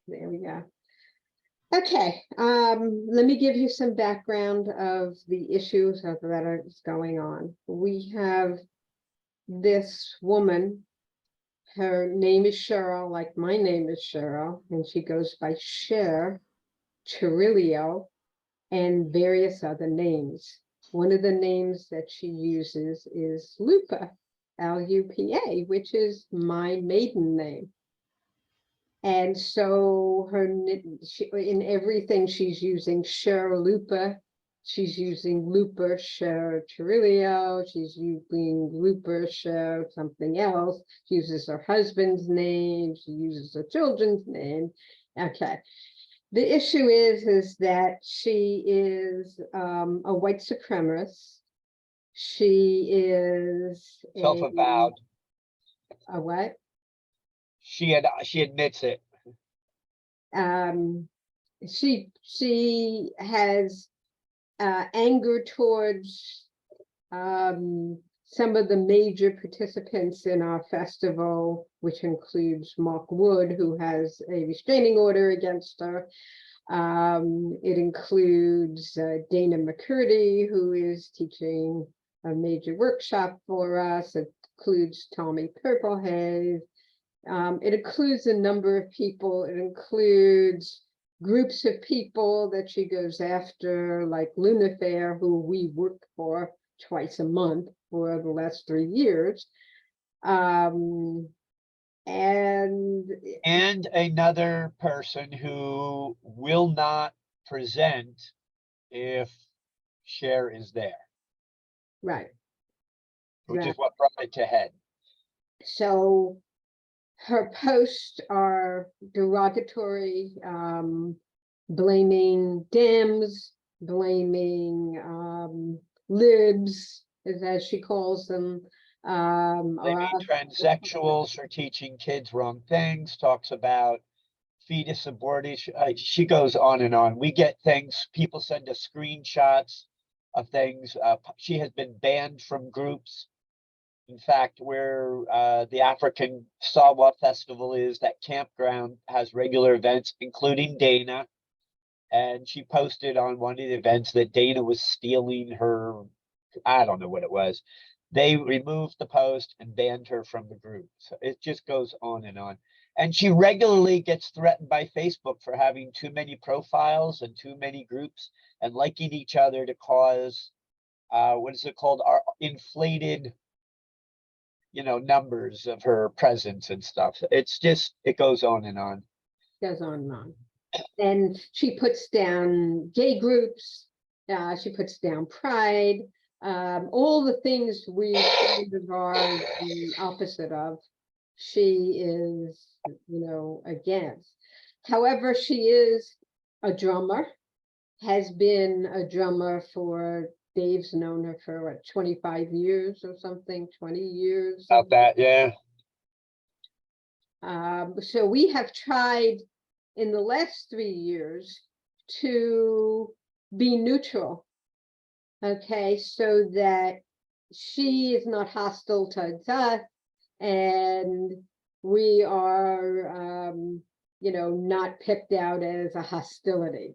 There we go. Okay, let me give you some background of the issues that are going on. We have this woman, her name is Cheryl, like my name is Cheryl, and she goes by Cher, Chirilio, and various other names. One of the names that she uses is Lupa, L-U-P-A, which is my maiden name. And so in everything she's using Cher Lupa, she's using Lupa Cher Chirilio, she's using Lupa Cher something else, she uses her husband's name, she uses her children's name. Okay. The issue is that she is a white supremacist. She is Self-avowed. A what? She admits it. She has anger towards some of the major participants in our festival, which includes Mark Wood, who has a restraining order against her. It includes Dana McCurdy, who is teaching a major workshop for us. It includes Tommy Purplehaze. It includes a number of people. It includes groups of people that she goes after, like Luna Fair, who we work for twice a month for the last 3 years. And another person who will not present if Cher is there. Right. Which is what brought it to head. So her posts are derogatory, blaming Dems, blaming libs, as she calls them. Blaming transsexuals for teaching kids wrong things, talks about fetus abortion. She goes on and on. We get things, people send us screenshots of things. She has been banned from groups. In fact, where the African Sawa Festival is, that campground has regular events, including Dana. And she posted on one of the events that Dana was stealing her, I don't know what it was. They removed the post and banned her from the group. So it just goes on and on. And she regularly gets threatened by Facebook for having too many profiles and too many groups and liking each other to cause, what is it called? Our inflated, numbers of her presence and stuff. It's just, it goes on and on. Goes on and on. And she puts down gay groups. She puts down pride. All the things we kind of are the opposite of, she is, against. However, she is a drummer, has been a drummer for, Dave's known her for what, 25 years or something, 20 years. About that, yeah. So we have tried in the last 3 years to be neutral. Okay, so that she is not hostile towards us, and we are, not picked out as a hostility.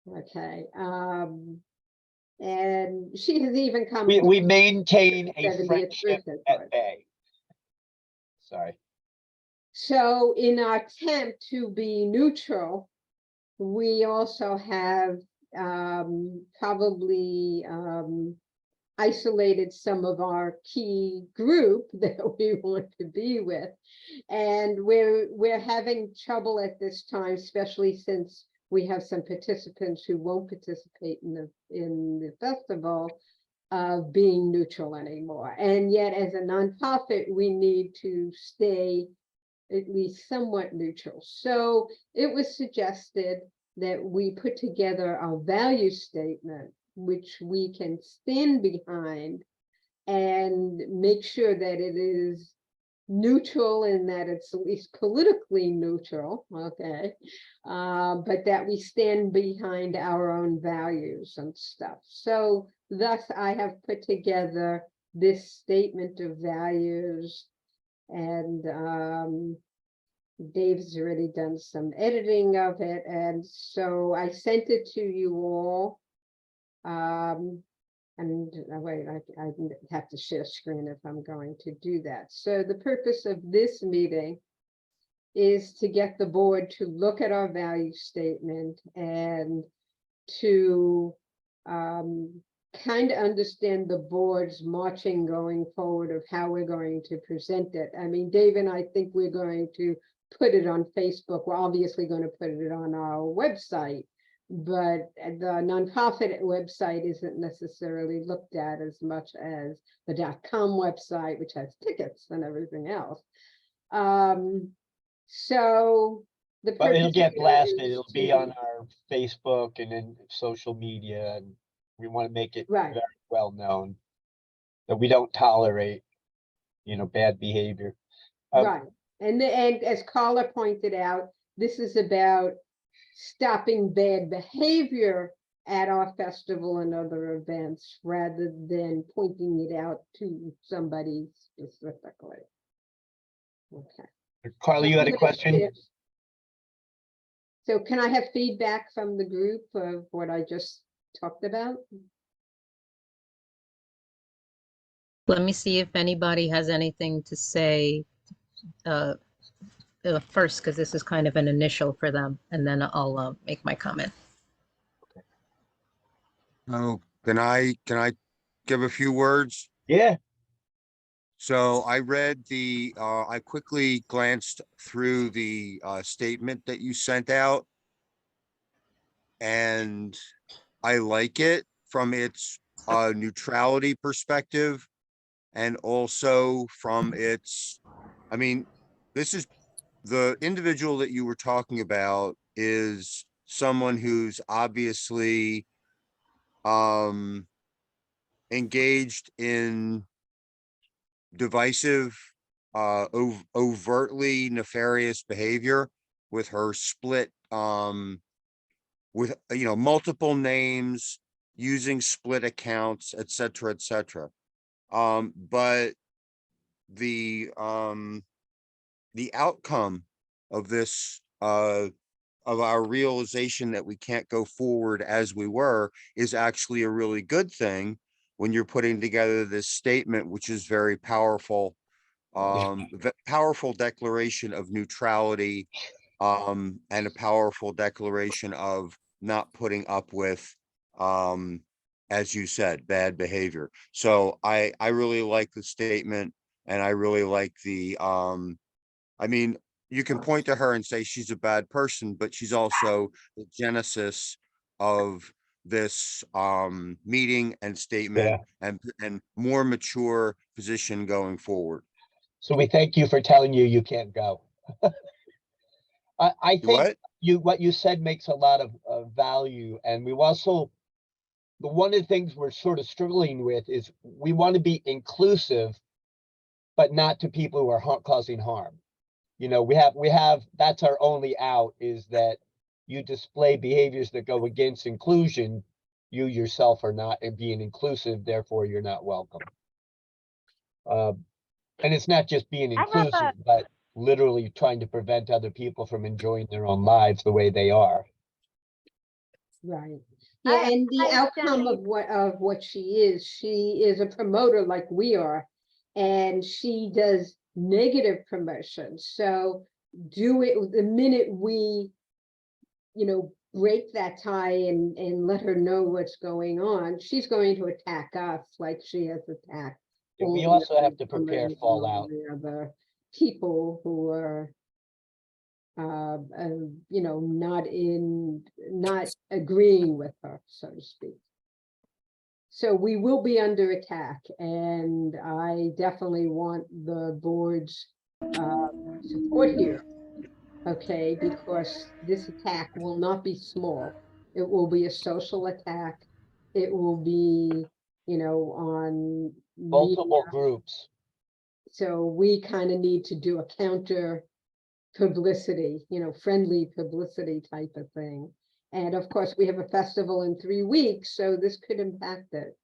Okay, and she has even come. We maintain a friendship at bay. Sorry. So in our attempt to be neutral, we also have probably isolated some of our key group that we want to be with, and we're having trouble at this time, especially since we have some participants who won't participate in the festival, of being neutral anymore. And yet, as a nonprofit, we need to stay at least somewhat neutral. So it was suggested that we put together a value statement, which we can stand behind and make sure that it is neutral and that it's at least politically neutral, okay, but that we stand behind our own values and stuff. So thus I have put together this statement of values, and Dave's already done some editing of it, and so I sent it to you all. And wait, I have to share screen if I'm going to do that. So the purpose of this meeting is to get the board to look at our value statement and to kind of understand the board's marching going forward of how we're going to present it. I mean, Dave and I think we're going to put it on Facebook. We're obviously going to put it on our website, but the nonprofit website isn't necessarily looked at as much as the .com website, which has tickets and everything else. So the But it'll purpose get here blasted. is It'll be to- on our Facebook and then social media, and we want to make it Right. very well known that we don't tolerate, bad behavior. Right. And as Carla pointed out, this is about stopping bad behavior at our festival and other events rather than pointing it out to somebody specifically. Okay. Carly, you had a question? So can I have feedback from the group of what I just talked about? Let me see if anybody has anything to say first, because this is kind of an initial for them, and then I'll make my comment. Oh, can I give a few words? Yeah. So I read I quickly glanced through the statement that you sent out. And I like it from its neutrality perspective. And also from its, I mean, this is the individual that you were talking about is someone who's obviously engaged in divisive, overtly nefarious behavior with her split, with, multiple names, using split accounts, et cetera, et cetera. But the outcome of this, of our realization that we can't go forward as we were is actually a really good thing when you're putting together this statement, which is very powerful, powerful declaration of neutrality, and a powerful declaration of not putting up with, as you said, bad behavior. So I really like the statement, and I really like the, I mean, you can point to her and say she's a bad person, but she's also the genesis of this meeting and statement, and more mature position going forward. So we thank you for telling you can't go. I think what you said makes a lot of value, and we also, one of the things we're sort of struggling with is we want to be inclusive, but not to people who are causing harm. We have that's our only out, is that you display behaviors that go against inclusion, you yourself are not being inclusive, therefore you're not welcome. And it's not just being inclusive, but literally trying to prevent other people from enjoying their own lives the way they are. Right. Yeah, and the outcome of what she is a promoter like we are, and she does negative promotion. So do it the minute we, break that tie and let her know what's going on, she's going to attack us like she has attacked. And we also have to prepare fallout. The other people who are not agreeing with her, so to speak. So we will be under attack, and I definitely want the board's support here. Okay, because this attack will not be small. It will be a social attack. It will be, on multiple media. Groups. So we kind of need to do a counter publicity, friendly publicity type of thing. And of course, we have a festival in 3 weeks, so this could impact it.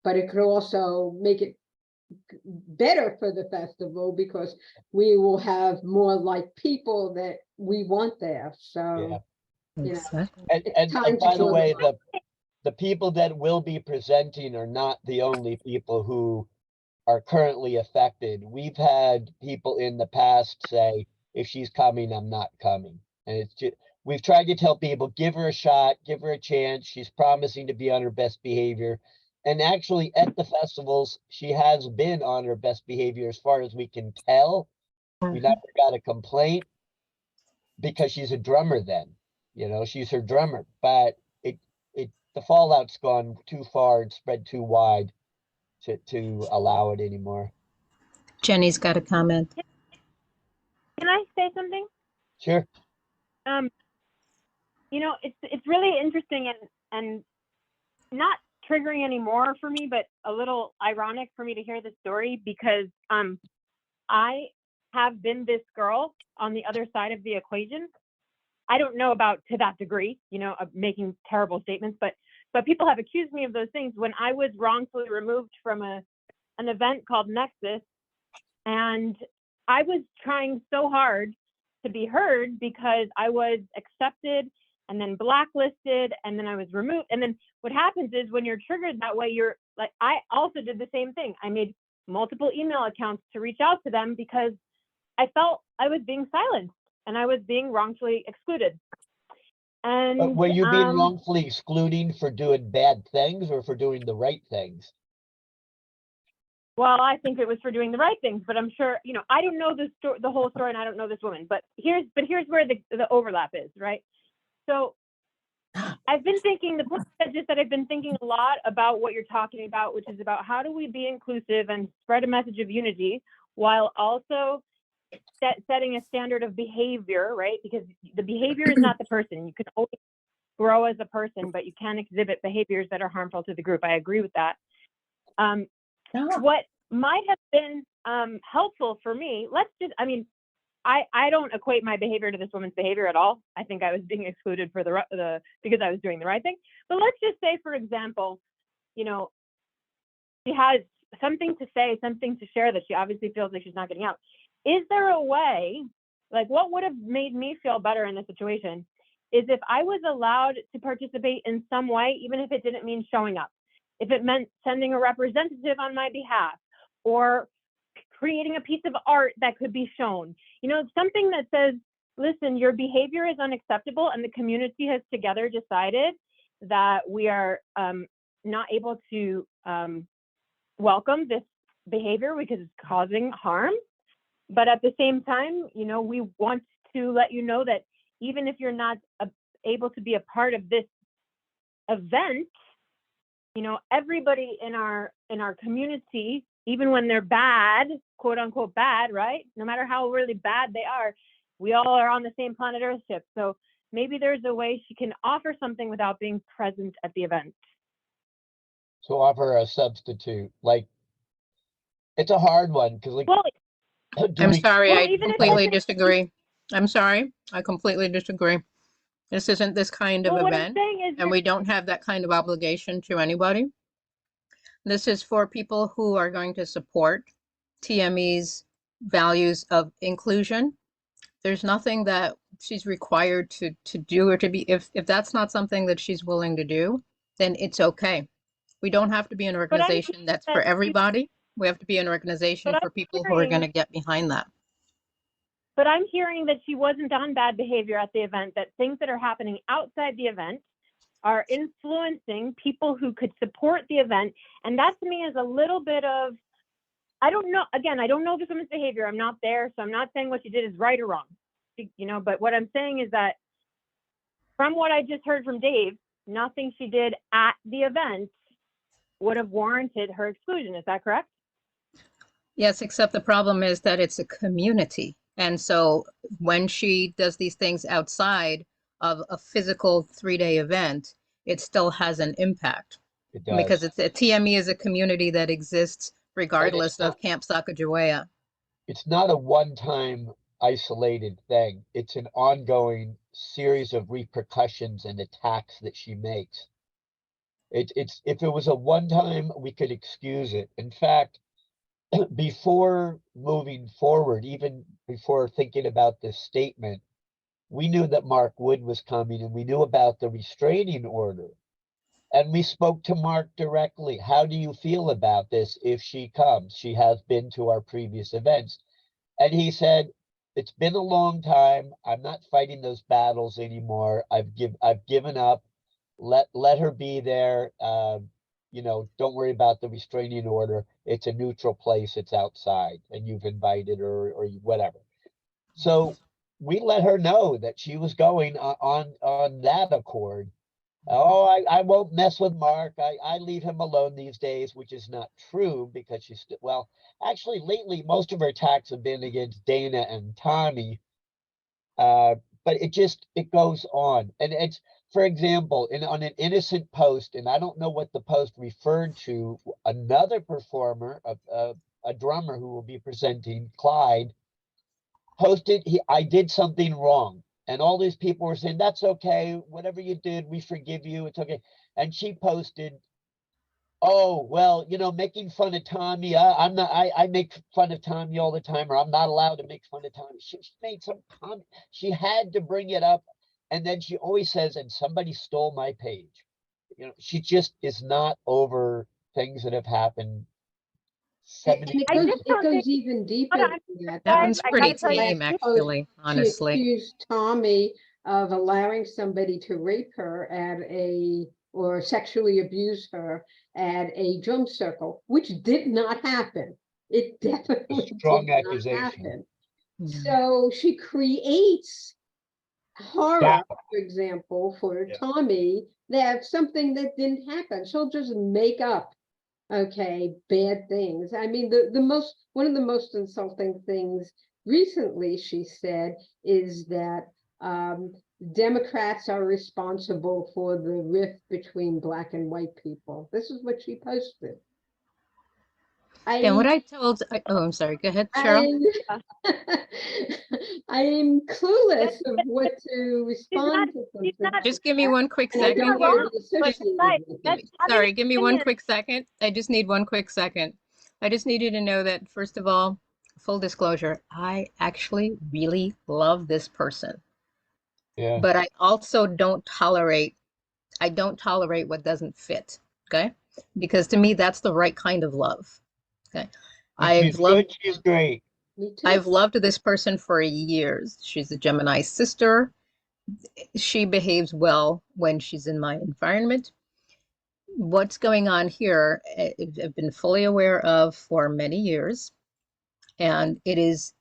But it could also make it better for the festival because we will have more like people that we want there. So, you know, Exactly. And time to by the draw the way, line. the people that will be presenting are not the only people who are currently affected. We've had people in the past say, if she's coming, I'm not coming. And it's just, we've tried to tell people, give her a shot, give her a chance. She's promising to be on her best behavior. And actually at the festivals, she has been on her best behavior as far as we can tell. We never got a complaint because she's a drummer then, you know, she's her drummer, but the fallout's gone too far and spread too wide to allow it anymore. Jenny's got a comment. Can I say something? Sure. You know, it's really interesting and not triggering anymore for me, but a little ironic for me to hear this story because I have been this girl on the other side of the equation. I don't know about to that degree, you know, of making terrible statements, but people have accused me of those things when I was wrongfully removed from an event called Nexus, and I was trying so hard to be heard because I was accepted and then blacklisted and then I was removed. And then what happens is when you're triggered that way, you're like, I also did the same thing. I made multiple email accounts to reach out to them because I felt I was being silenced and I was being wrongfully excluded. And But were you being wrongfully excluding for doing bad things or for doing the right things? Well, I think it was for doing the right things, but I'm sure, you know, I don't know the whole story and I don't know this woman, but here's where the overlap is, right? So I've been thinking, the point that just said I've been thinking a lot about what you're talking about, which is about how do we be inclusive and spread a message of unity while also setting a standard of behavior, right? Because the behavior is not the person. You can always grow as a person, but you can exhibit behaviors that are harmful to the group. I agree with that. What might have been helpful for me, I don't equate my behavior to this woman's behavior at all. I think I was being excluded for because I was doing the right thing. But let's just say, for example, you know, she has something to say, something to share that she obviously feels like she's not getting out. Is there a way, like what would have made me feel better in this situation is if I was allowed to participate in some way, even if it didn't mean showing up, if it meant sending a representative on my behalf or creating a piece of art that could be shown, you know, something that says, listen, your behavior is unacceptable and the community has together decided that we are not able to welcome this behavior because it's causing harm. But at the same time, you know, we want to let you know that even if you're not able to be a part of this event, you know, everybody in our community, even when they're bad, quote unquote bad, right? No matter how really bad they are, we all are on the same planet Earth ship. So maybe there's a way she can offer something without being present at the event. So offer a substitute, like it's a hard one because like, Well, I'm sorry, well, I even if completely that's- disagree. I'm sorry, I completely disagree. This isn't this kind of well, what I'm event, saying is and we don't have that kind of obligation to anybody. This is for people who are going to support TME's values of inclusion. There's nothing that she's required to do or to be, if that's not something that she's willing to do, then it's okay. We don't have to be an organization that's for everybody. We have to be an organization for people who are going to get behind that. But I'm hearing that she wasn't on bad behavior at the event, that things that are happening outside the event are influencing people who could support the event. And that to me is a little bit of, I don't know, again, I don't know this woman's behavior. I'm not there. So I'm not saying what she did is right or wrong, you know, but what I'm saying is that from what I just heard from Dave, nothing she did at the event would have warranted her exclusion. Is that correct? Yes, except the problem is that it's a community. And so when she does these things outside of a physical 3-day event, it still has an impact. it does. Because it's a TME is a community that exists regardless of Camp Sacagawea. It's not a one-time isolated thing. It's an ongoing series of repercussions and attacks that she makes. It's if it was a one-time, we could excuse it. In fact, before moving forward, even before thinking about this statement, we knew that Mark Wood was coming and we knew about the restraining order. And we spoke to Mark directly. How do you feel about this if she comes? She has been to our previous events. And he said, it's been a long time. I'm not fighting those battles anymore. I've given up. Let her be there. You know, don't worry about the restraining order. It's a neutral place. It's outside, and you've invited her or whatever. So we let her know that she was going on that accord. Oh, I won't mess with Mark. I leave him alone these days, which is not true because she's still, well, actually lately, most of her attacks have been against Dana and Tommy. But it goes on. And it's, for example, on an innocent post, and I don't know what the post referred to, another performer, a drummer who will be presenting, Clyde, posted, I did something wrong. And all these people were saying, that's okay. Whatever you did, we forgive you. It's okay. And she posted, oh, well, you know, making fun of Tommy. I make fun of Tommy all the time, or I'm not allowed to make fun of Tommy. She made some comment. She had to bring it up. And then she always says, and somebody stole my page. You know, she just is not over things that have happened. And it I goes, just don't think- even deeper Hold on. than that. That Guys, one's I pretty gotta tell you- tame, actually, honestly. She accused Tommy of allowing somebody to rape her or sexually abuse her at a drum circle, which did not happen. It definitely Strong did not accusation. happen. Yeah. So she creates horror, Yeah. for example, for Yeah. Tommy, that something that didn't happen. She'll just make up, okay, bad things. I mean, one of the most insulting things recently she said is that Democrats are responsible for the rift between black and white people. This is what she posted. And what I told, oh, I'm sorry, go ahead, Cheryl. I am clueless of what to respond to she's something. not- Just give me one quick And I second don't here. want to be associated Right, with that's- it. having Sorry, give me one opinions- quick second. I just need one quick second. I just need you to know that, first of all, full disclosure, I actually really love this person. Yeah. But I also don't tolerate what doesn't fit, okay? Because to me, that's the right kind of love, okay? She's good, she's great. Me too. I've loved this person for years. She's a Gemini sister. She behaves well when she's in my environment. What's going on here, I've been fully aware of for many years, and it is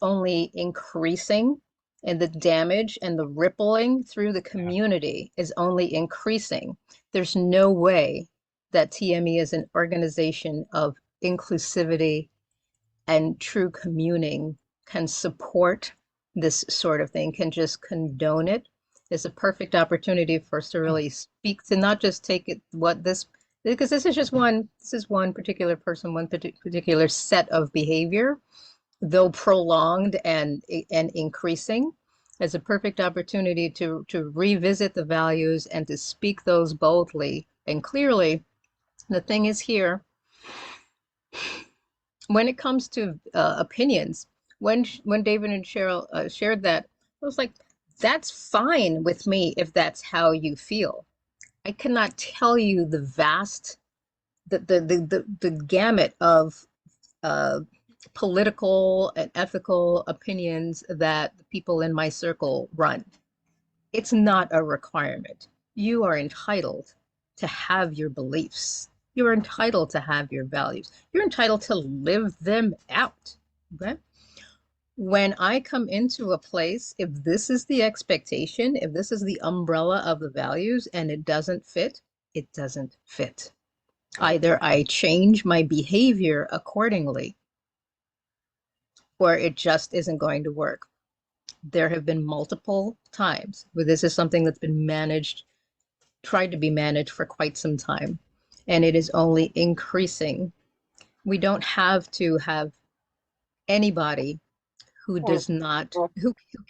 only increasing, and the damage and the rippling through the community is only increasing. There's no way that TME is an organization of inclusivity and true communing can support this sort of thing, can just condone it. It's a perfect opportunity for us to really speak, to not just take it because this is one particular person, one particular set of behavior, though prolonged and increasing, as a perfect opportunity to revisit the values and to speak those boldly and clearly. The thing is here, when it comes to opinions, when David and Cheryl shared that, I was like, that's fine with me if that's how you feel. I cannot tell you the vast, the gamut of political and ethical opinions that the people in my circle run. It's not a requirement. You are entitled to have your beliefs. You're entitled to have your values. You're entitled to live them out. Okay? When I come into a place, if this is the expectation, if this is the umbrella of the values and it doesn't fit, it doesn't fit. Either I change my behavior accordingly, or it just isn't going to work. There have been multiple times where this is something that's been tried to be managed for quite some time, and it is only increasing. We don't have to have anybody who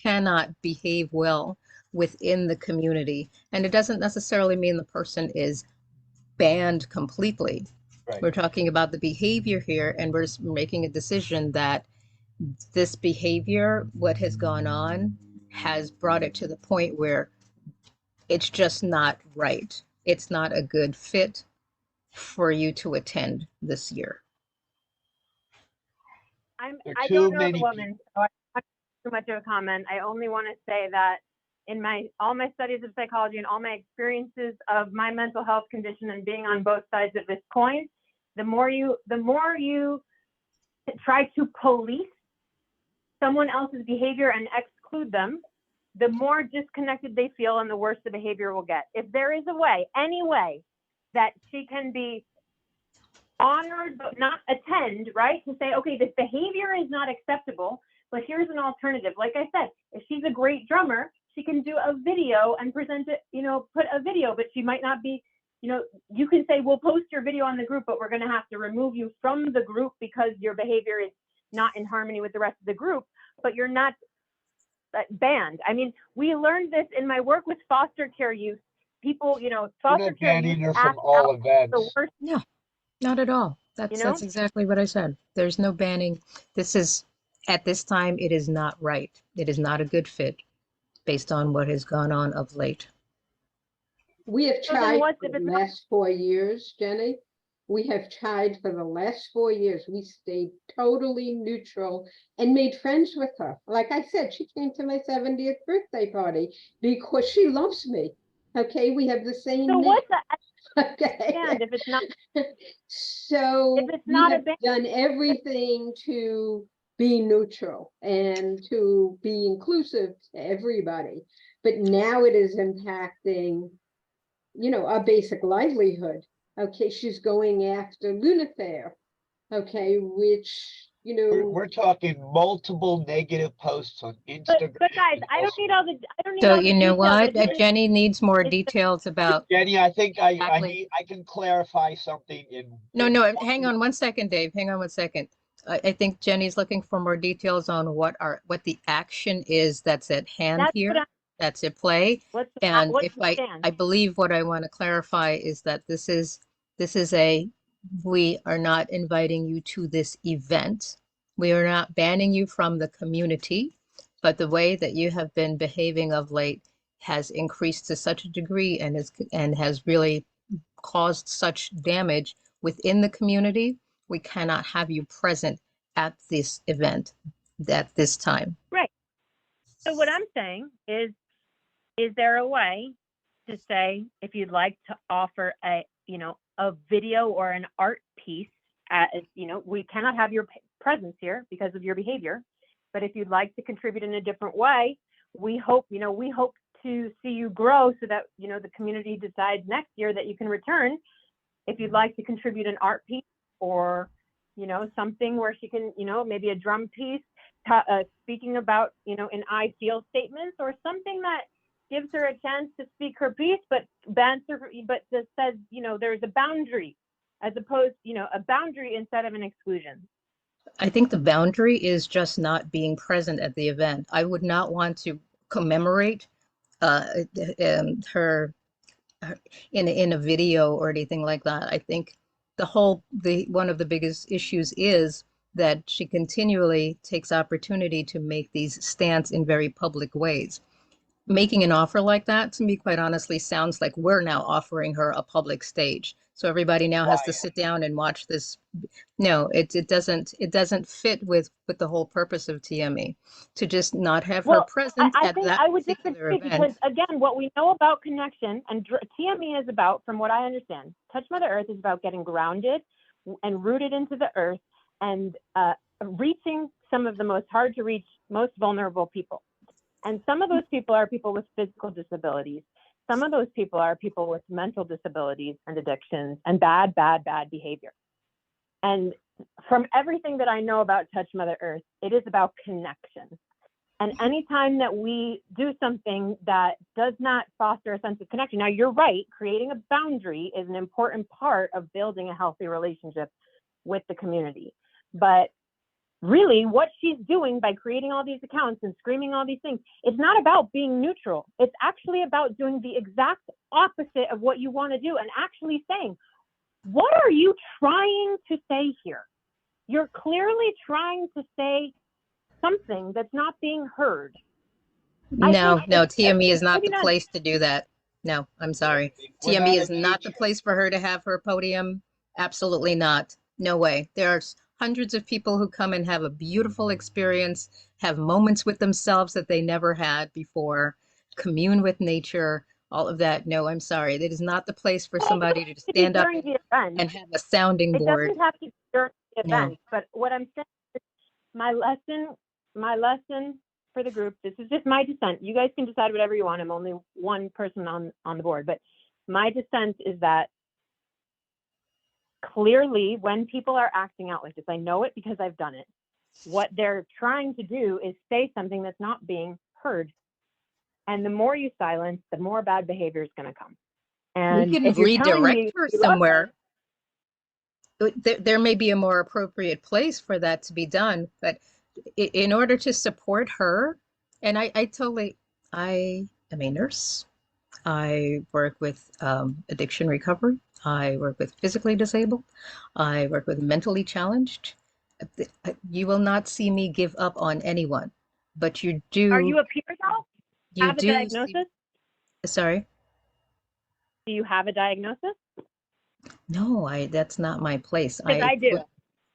cannot behave well within the community. And it doesn't necessarily mean the person is banned completely. Right. We're talking about the behavior here, and we're making a decision that this behavior, what has gone on, has brought it to the point where it's just not right. It's not a good fit for you to attend this year. There are I too don't know the many woman, so I don't have too much of a comment. I only want to say that in all my studies of psychology and all my experiences of my mental health condition and being on both sides of this coin, the more you try to police someone else's behavior and exclude them, the more disconnected they feel and the worse the behavior will get. If there is a way, any way that she can be honored but not attend, right? To say, okay, this behavior is not acceptable, but here's an alternative. Like I said, if she's a great drummer, she can do a video and present it, put a video, but she might not be, you can say, we'll post your video on the group, but we're going to have to remove you from the group because your behavior is not in harmony with the rest of the group, but you're not banned. I mean, we learned this in my work with foster care youth. People, foster care banning youth her act from all out the events. worst. No, not at all. That's exactly what I said. There's no banning. This is, at this time, it is not right. It is not a good fit based on what has gone on of late. We have So then tried what's for if the it's not? last 4 years, Jenny. We have tried for the last 4 years. We stayed totally neutral and made friends with her. Like I said, she came to my 70th birthday party because she loves me. Okay, we have the same So name. what's that? Okay. And if it's not, So if it's we not a have ban, done everything to be neutral and to be inclusive to everybody. But now it is impacting, our basic livelihood. Okay, she's going after Lunafair. Okay, which, We're talking multiple negative posts on Instagram. but guys, and I don't elsewhere. need all the So you know details. what? It's Jenny needs more it's details about Jenny, I think exactly. I can clarify something in. No, hang on one second, Dave. Hang on one second. I think Jenny's looking for more details on what the action is that's at hand That's here, what that's at play. what's And what's if the stand? I believe what I want to clarify is that this is we are not inviting you to this event. We are not banning you from the community, but the way that you have been behaving of late has increased to such a degree and has really caused such damage within the community. We cannot have you present at this event at this time. Right. So what I'm saying is there a way to say, if you'd like to offer a video or an art piece, we cannot have your presence here because of your behavior, but if you'd like to contribute in a different way, we hope to see you grow so that, the community decides next year that you can return. If you'd like to contribute an art piece or, something where she can, maybe a drum piece, speaking about, an I feel statements or something that gives her a chance to speak her piece, but just says, there's a boundary as opposed, a boundary instead of an exclusion. I think the boundary is just not being present at the event. I would not want to commemorate her in a video or anything like that. I think one of the biggest issues is that she continually takes opportunity to make these stance in very public ways. Making an offer like that, to me, quite honestly, sounds like we're now offering her a public stage. So everybody now has to sit down and watch this. No, it doesn't fit with the whole purpose of TME, to just not have her present I at think that I would particular disagree event. because, again, what we know about connection and TME is about, from what I understand, Touch Mother Earth is about getting grounded and rooted into the earth and reaching some of the most hard to reach, most vulnerable people. And some of those people are people with physical disabilities. Some of those people are people with mental disabilities and addictions and bad behavior. And from everything that I know about Touch Mother Earth, it is about connection. And anytime that we do something that does not foster a sense of connection, now you're right, creating a boundary is an important part of building a healthy relationship with the community. But really, what she's doing by creating all these accounts and screaming all these things, it's not about being neutral. It's actually about doing the exact opposite of what you want to do and actually saying, what are you trying to say here? You're clearly trying to say something that's not being heard. No, no, TME is not maybe the not. place to do that. No, I'm sorry. We're TME not is not the engaging. place for her to have her podium. Absolutely not. No way. There are hundreds of people who come and have a beautiful experience, have moments with themselves that they never had before, commune with nature, all of that. No, I'm sorry. That is not the place for somebody to To be stand up during the event. and have a sounding It board. doesn't have to be during the No. event, but what I'm saying is my lesson for the group, this is just my dissent. You guys can decide whatever you want. I'm only one person on the board, but my dissent is that clearly when people are acting out like this, I know it because I've done it. What they're trying to do is say something that's not being heard. And the more you silence, the more bad behavior is going to come. And We can if you're telling redirect me her you love somewhere. There may be a more appropriate place for that to be done, but in order to support her, and I am a nurse. I work with addiction recovery. I work with physically disabled. I work with mentally challenged. You will not see me give up on anyone, but Are you a peer though? Have a diagnosis? Sorry? Do you have a diagnosis? No, that's not my place. Because I do.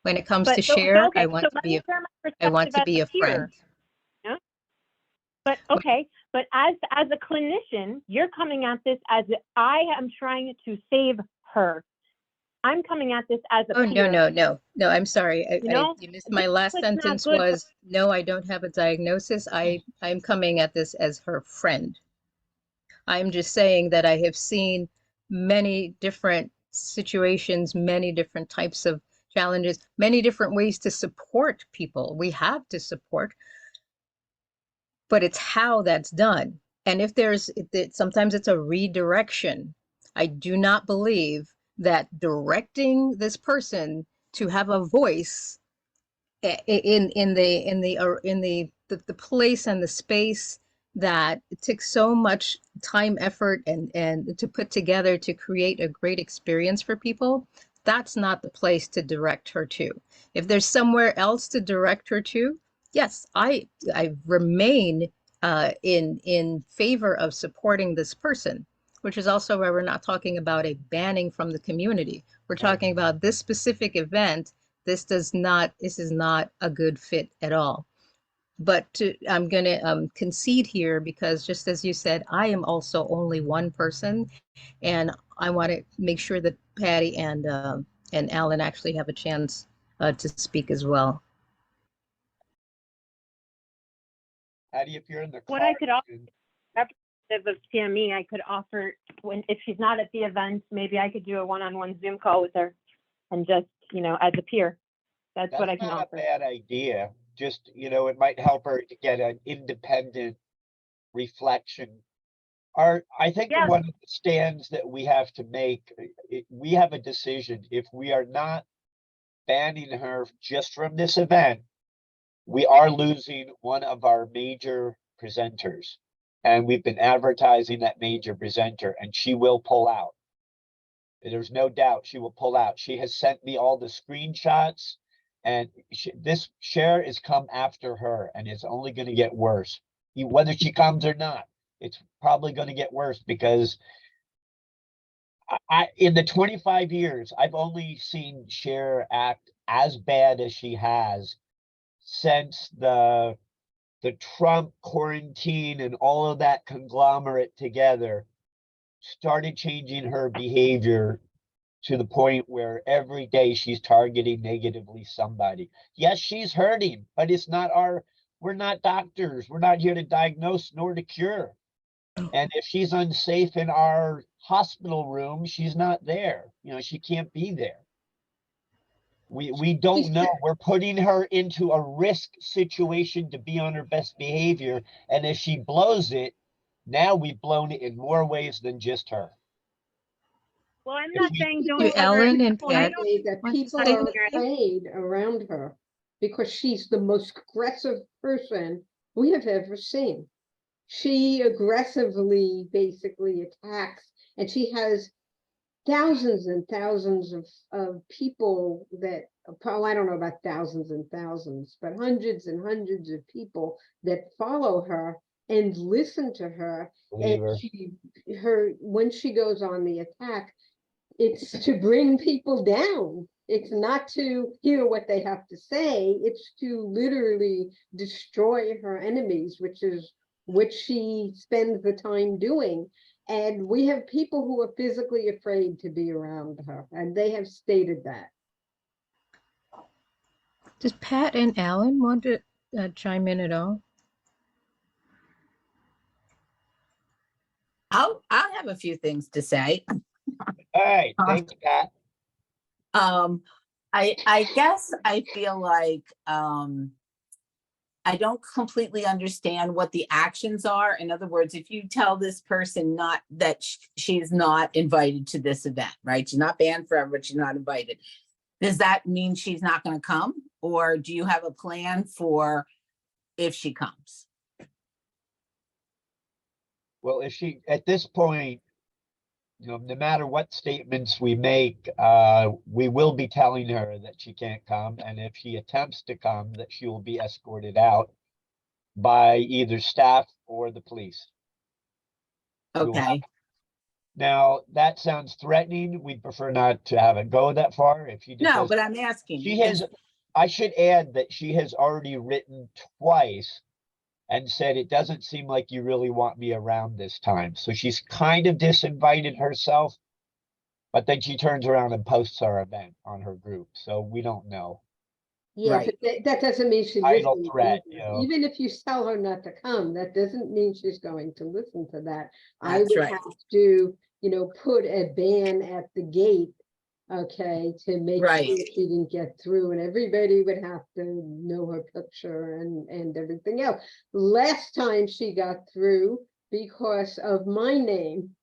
When it comes But to share, okay, I want to be a friend. Yeah. But okay, but as a clinician, you're coming at this as I am trying to save her. I'm coming at this as a peer. No, I'm sorry. You missed my last sentence was, no, I don't have a diagnosis. I'm coming at this as her friend. I'm just saying that I have seen many different situations, many different types of challenges, many different ways to support people. We have to support, but it's how that's done. And if sometimes it's a redirection. I do not believe that directing this person to have a voice in the place and the space that it takes so much time, effort, and to put together to create a great experience for people, that's not the place to direct her to. If there's somewhere else to direct her to, yes, I remain in favor of supporting this person, which is also where we're not talking about a banning from the community. We're talking about this specific event. This is not a good fit at all. But I'm going to concede here because just as you said, I am also only one person, and I want to make sure that Patty and Alan actually have a chance to speak as well. Patty, if you're in the car. What I could offer, representative of TME, I could offer if she's not at the event, maybe I could do a one-on-one Zoom call with her and just, as a peer. That's what I can offer. That's not a bad idea. Just, it might help her to get an independent reflection. I think one of the stands that we have to make, we have a decision. If we are not banning her just from this event, we are losing one of our major presenters. And we've been advertising that major presenter, and she will pull out. There's no doubt she will pull out. She has sent me all the screenshots, and this share is come after her, and it's only going to get worse. Whether she comes or not, it's probably going to get worse because in the 25 years, I've only seen Cher act as bad as she has since the Trump quarantine and all of that conglomerate together started changing her behavior to the point where every day she's targeting negatively somebody. Yes, she's hurting, but it's not we're not doctors. We're not here to diagnose nor to cure. And if she's unsafe in our hospital room, she's not there. She can't be there. We don't know. We're putting her into a risk situation to be on her best behavior. And if she blows it, now we've blown it in more ways than just her. Well, I'm not saying don't Ellen and Pat. That people are afraid around her because she's the most aggressive person we have ever seen. She aggressively basically attacks, and she has thousands and thousands of people that, I don't know about thousands and thousands, but hundreds and hundreds of people that follow her and listen to her. Believe her. And when she goes on the attack, it's to bring people down. It's not to hear what they have to say. It's to literally destroy her enemies, which she spends the time doing. And we have people who are physically afraid to be around her, and they have stated that. Does Pat and Alan want to chime in at all? I'll have a few things to say. All right, thank you, Pat. I guess I feel like I don't completely understand what the actions are. In other words, if you tell this person not that she's not invited to this event, right? She's not banned forever, but she's not invited. Does that mean she's not going to come? Or do you have a plan for if she comes? Well, if she, at this point, no matter what statements we make, we will be telling her that she can't come. And if she attempts to come, that she will be escorted out by either staff or the police. Okay. Now, that sounds threatening. We'd prefer not to have it go that far. If she just No, has, but I'm asking. she has, I should add that she has already written twice and said, it doesn't seem like you really want me around this time. So she's kind of disinvited herself, but then she turns around and posts our event on her group. So we don't know. Yeah, Right. but that doesn't mean she Idle listens threat, either. you know. Even if you tell her not to come, that doesn't mean she's going to listen to that. I That's would right. have to, put a ban at the gate, okay, to make Right. sure she didn't get through, and everybody would have to know her picture and everything else. Last time she got through, because of my name,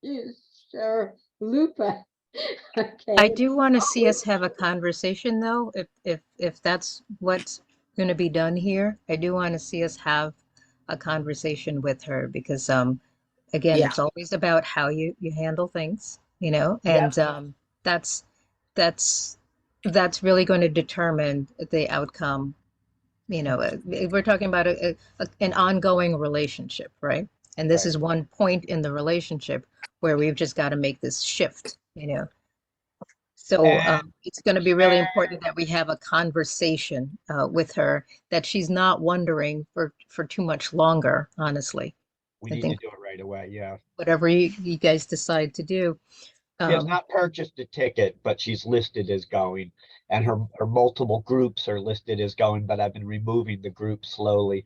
is Lupa. Okay. I do want to see us have a conversation though, if that's what's going to be done here. I do want to see us have a conversation with her because again, Yeah. it's always about how you handle things, and that's that's really going to determine the outcome. We're talking about an ongoing relationship, right? And this is one point in the relationship where we've just got to make this shift. So it's going to be really important that we have a conversation with her, that she's not wondering for too much longer, honestly. We I need think to do it right away. Yeah. whatever you guys decide to do. She has not purchased a ticket, but she's listed as going, and her multiple groups are listed as going, but I've been removing the group slowly.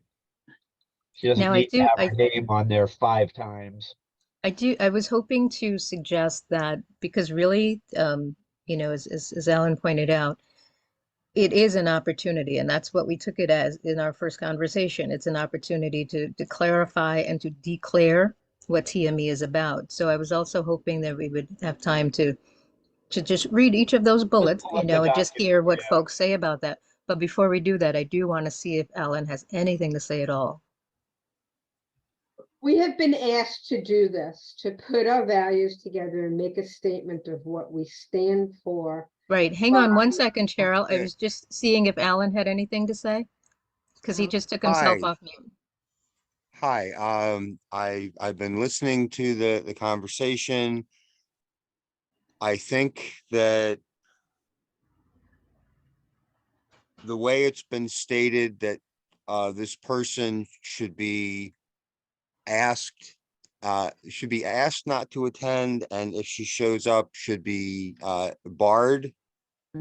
She doesn't Now I need to do, have her name on there 5 times. I was hoping to suggest that because really, as Alan pointed out, it is an opportunity, and that's what we took it as in our first conversation. It's an opportunity to clarify and to declare what TME is about. So I was also hoping that we would have time to just read each of those bullets, pull up the and just hear document, what yeah. folks say about that. But before we do that, I do want to see if Alan has anything to say at all. We have been asked to do this, to put our values together and make a statement of what we stand for. Right. Hang on one second, Cheryl. I was just seeing if Alan had anything to say because he just took himself Hi. off mute. Hi, I've been listening to the conversation. I think that the way it's been stated that this person should be asked not to attend, and if she shows up, should be barred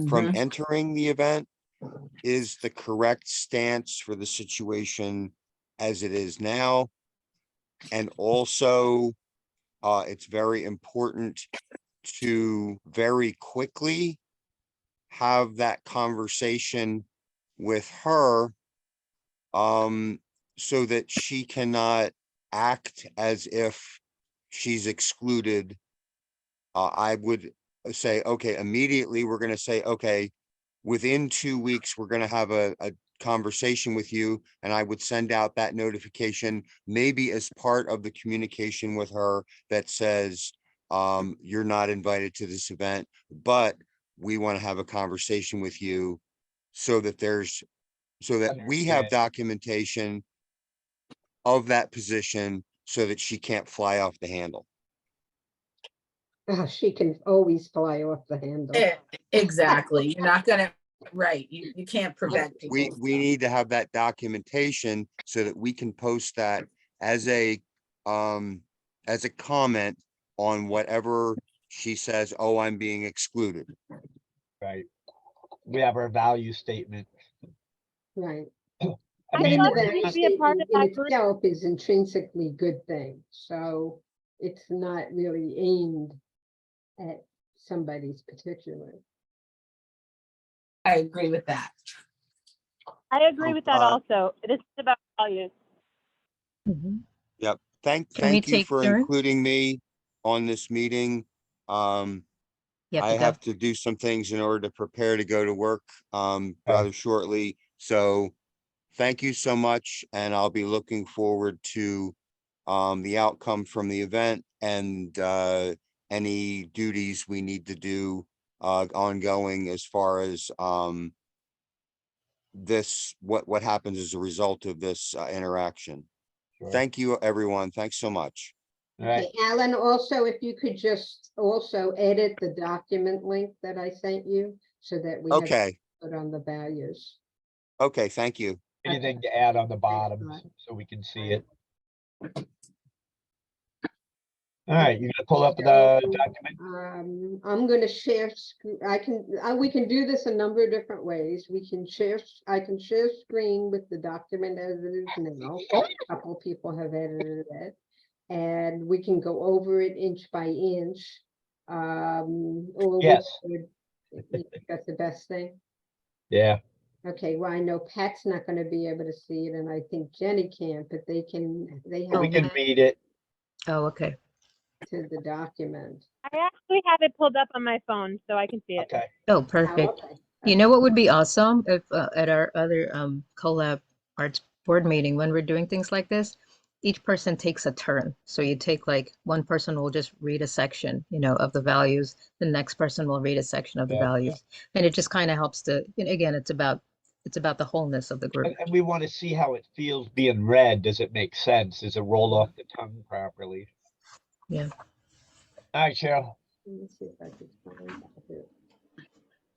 from Mhm. entering the event is the correct stance for the situation as it is now. And also, it's very important to very quickly have that conversation with her, so that she cannot act as if she's excluded. I would say, okay, immediately we're going to say, okay, within 2 weeks, we're going to have a conversation with you. And I would send out that notification, maybe as part of the communication with her that says, you're not invited to this event, but we want to have a conversation with you so that we have Understand. documentation of that position so that she can't fly off the handle. She can always fly off the handle. Exactly. You're not gonna, right, you can't prevent people. We need to have that documentation so that we can post that as a comment on whatever she says, oh, I'm being excluded. Right. We have our value statement. Right. I Getting mean, the love value to be a part of statement in that group. itself is intrinsically good thing, so it's not really aimed at somebody's particular. I agree with that. I agree with that also. This is about values. Mhm. Yep. Can we Thank you take for turns? including me on this meeting. You have I to go. have to do some things in order to prepare to go to work rather shortly. So thank you so much, and I'll be looking forward to the outcome from the event and any duties we need to do ongoing as far as what happens as a result of this interaction. Sure. Thank you, everyone. Thanks so much. All right. Okay, Alan, also, if you could just also edit the document link that I sent you so that we have Okay. put on the values. Okay. Thank you. Anything to add on the bottom Scott. so we can see it. All right, you're gonna pull up the document? I'm gonna share, we can do this a number of different ways. I can share screen with the document as it is now. A couple of people have edited it. And we can go over it inch by inch. Or Yes. you think that's the best thing? Yeah, Okay, well, I know Pat's not gonna be able to see it, and I think Jenny can't, but they have we can read it. Oh, okay. to the document. I actually have it pulled up on my phone, so I can see it. Okay. Oh, Oh, perfect. okay. You know what would be awesome if at our other collab arts board meeting when we're doing things like this, each person takes a turn. So you take like one person will just read a section, of the values. The next person will read a section of the Yeah. values, and it just kind of helps to. Again, it's about the wholeness of the group. And we want to see how it feels being read. Does it make sense? Does it roll off the tongue properly? Yeah. All right, Cheryl. Let me see if I can find it.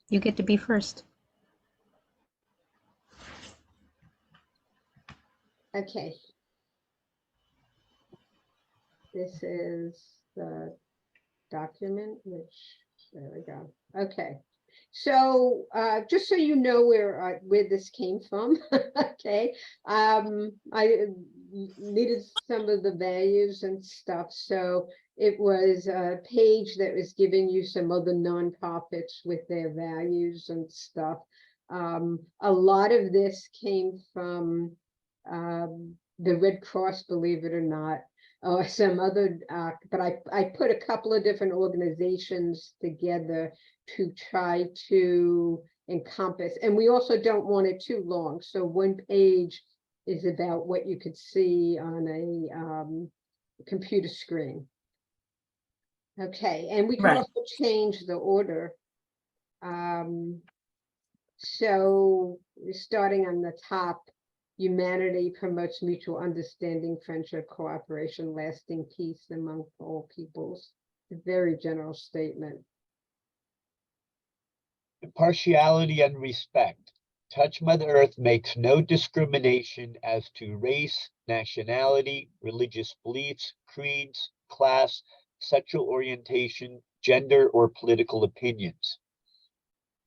You get to be first. Okay. This is the document, there we go. Okay. So, just so you know where this came from, okay, I needed some of the values and stuff, so it was a page that was giving you some other nonprofits with their values and stuff. A lot of this came from the Red Cross, believe it or not, or some other, but I put a couple of different organizations together to try to encompass, and we also don't want it too long. So one page is about what you could see on a computer screen. Okay, and we can Right. also change the order. So starting on the top, humanity promotes mutual understanding, friendship, cooperation, lasting peace among all peoples. A very general statement. Impartiality and respect. Touch Mother Earth makes no discrimination as to race, nationality, religious beliefs, creeds, class, sexual orientation, gender, or political opinions.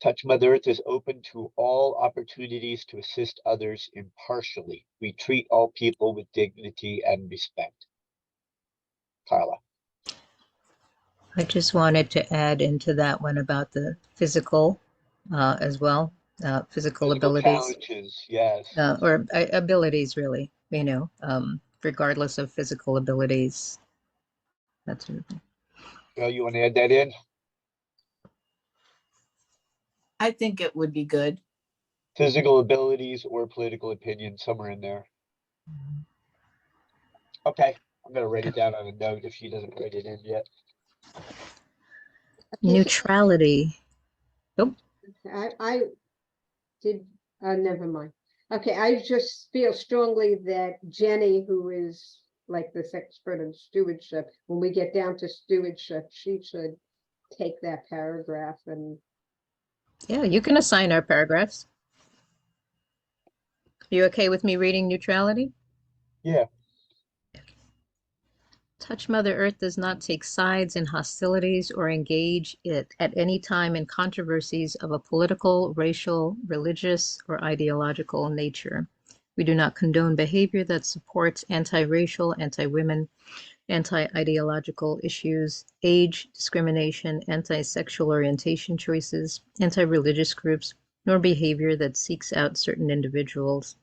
Touch Mother Earth is open to all opportunities to assist others impartially. We treat all people with dignity and respect. Carla. I just wanted to add into that one about the physical as well, physical abilities. Challenges, yes. Or abilities, really, regardless of physical abilities. That's sort of thing. Well, you want to add that in? I think it would be good. Physical abilities or political opinion, somewhere in there. Okay, I'm gonna write it down on a note if she doesn't write it in yet. Okay, so Neutrality. I did, never mind. Okay, I just feel strongly that Jenny, who is like this expert in stewardship, when we get down to stewardship, she should take that paragraph and, Yeah, you can assign our paragraphs. You okay with me reading neutrality? Yeah, Touch Mother Earth does not take sides in hostilities or engage it at any time in controversies of a political, racial, religious, or ideological nature. We do not condone behavior that supports anti-racial, anti-women, anti-ideological issues, age discrimination, anti-sexual orientation choices, anti-religious groups, nor behavior that seeks out certain individuals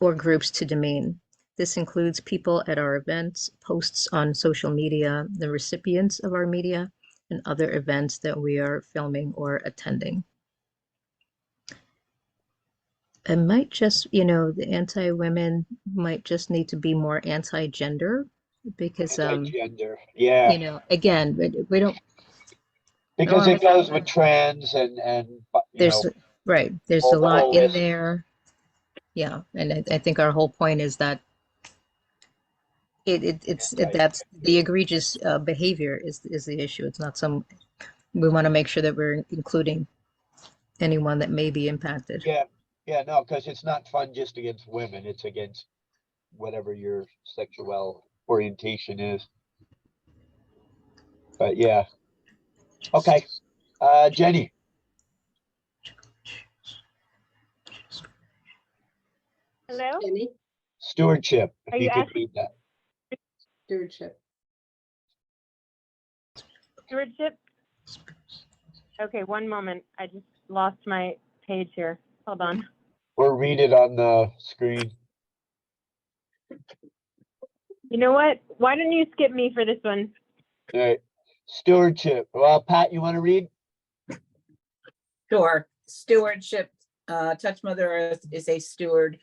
or groups to demean. This includes people at our events, posts on social media, the recipients of our media, and other events that we are filming or attending. It might just, the anti-women might just need to be more anti-gender because, anti-gender, yeah, again, we don't, because it goes with trans and, there's, right, there's a the lot whole in list. there. Yeah, and I think our whole point is that that's the egregious behavior is the issue. It's not we want to make sure that we're including anyone that may be impacted. Yeah, no, because it's not fun just against women, it's against whatever your sexual orientation is. But yeah, okay, Jenny, Hello? Jenny, stewardship, Are if you you could asking read that. stewardship. stewardship? Okay, one moment. I just lost my page here. Hold on. Or read it on the screen. You know what? Why don't you skip me for this one? All right, stewardship. Well, Pat, you want to read? Sure. Stewardship, Touch Mother Earth is a steward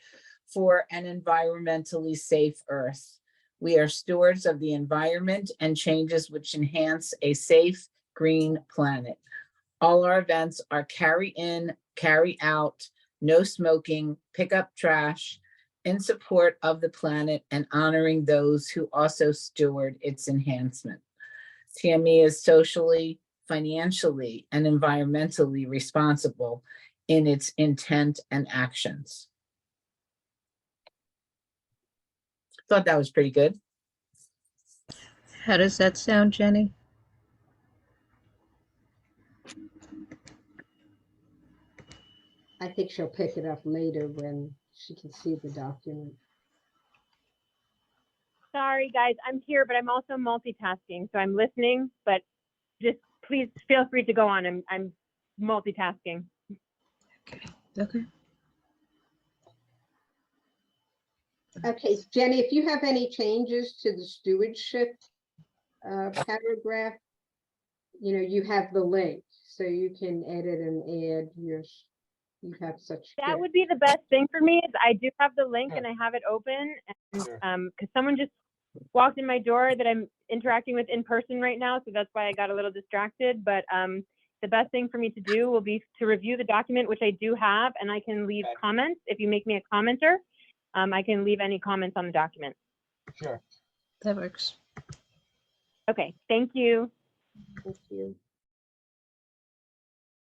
for an environmentally safe Earth. We are stewards of the environment and changes which enhance a safe, green planet. All our events are carry in, carry out, no smoking, pick up trash, in support of the planet and honoring those who also steward its enhancement. TME is socially, financially, and environmentally responsible in its intent and actions. Thought that was pretty good. How does that sound, Jenny? I think she'll pick it up later when she can see the document. Sorry, guys. I'm here, but I'm also multitasking. So I'm listening, but just please feel free to go on. I'm multitasking. Okay. Okay, Jenny, if you have any changes to the stewardship paragraph, you have the link, so you can edit and add yours. You have such. That would be the best thing for me. Is I do have the link Sure. and I have it open, and Sure. because someone just walked in my door that I'm interacting with in person right now, so that's why I got a little distracted. But the best thing for me to do will be to review the document, which I do have, and I can leave Okay. comments. If you make me a commenter, I can leave any comments on the document. Sure. That works. Okay, thank you. Thank you.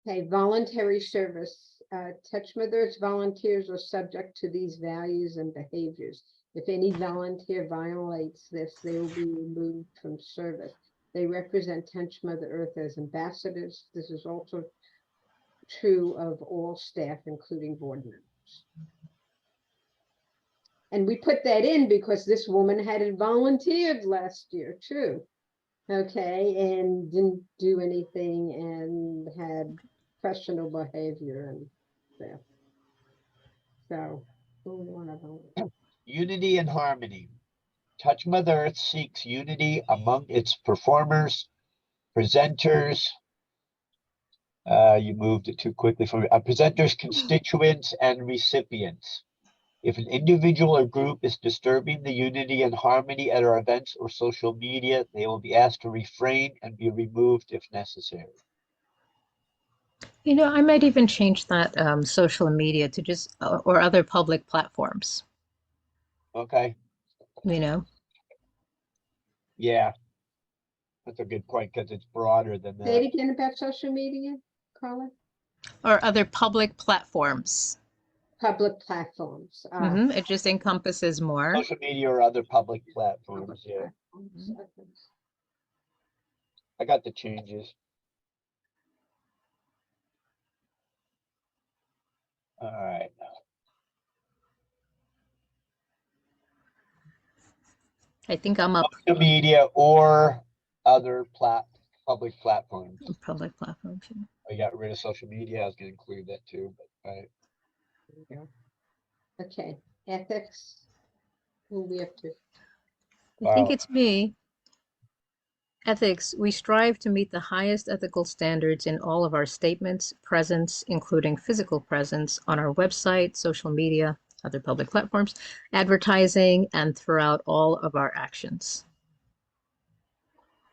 Okay, voluntary service. Touch Mothers volunteers are subject to these values and behaviors. If any volunteer violates this, they will be removed from service. They represent Touch Mother Earth as ambassadors. This is also true of all staff, including board members. And we put that in because this woman had volunteered last year too. Okay, and didn't do anything and had questionable behavior and stuff. So, Unity and harmony. Touch Mother Earth seeks unity among its performers, presenters. You moved it too quickly for me. Presenters, constituents, and recipients. If an individual or group is disturbing the unity and harmony at our events or social media, they will be asked to refrain and be removed if necessary. You know, I might even change that social media to just or other public platforms, Okay, you know, yeah, that's a good point because it's broader than Say it that. again about social media, Carla? or other public platforms. Public platforms. It just encompasses more. Social media or other public platforms, yeah. I got the changes. All right. I think I'm up. Social media or other public platforms. Public platforms. Yeah. I got rid of social media. I was gonna include that too, but Okay, ethics. Who we up to? I think Wow. it's me. Ethics, we strive to meet the highest ethical standards in all of our statements, presence, including physical presence on our website, social media, other public platforms, advertising, and throughout all of our actions.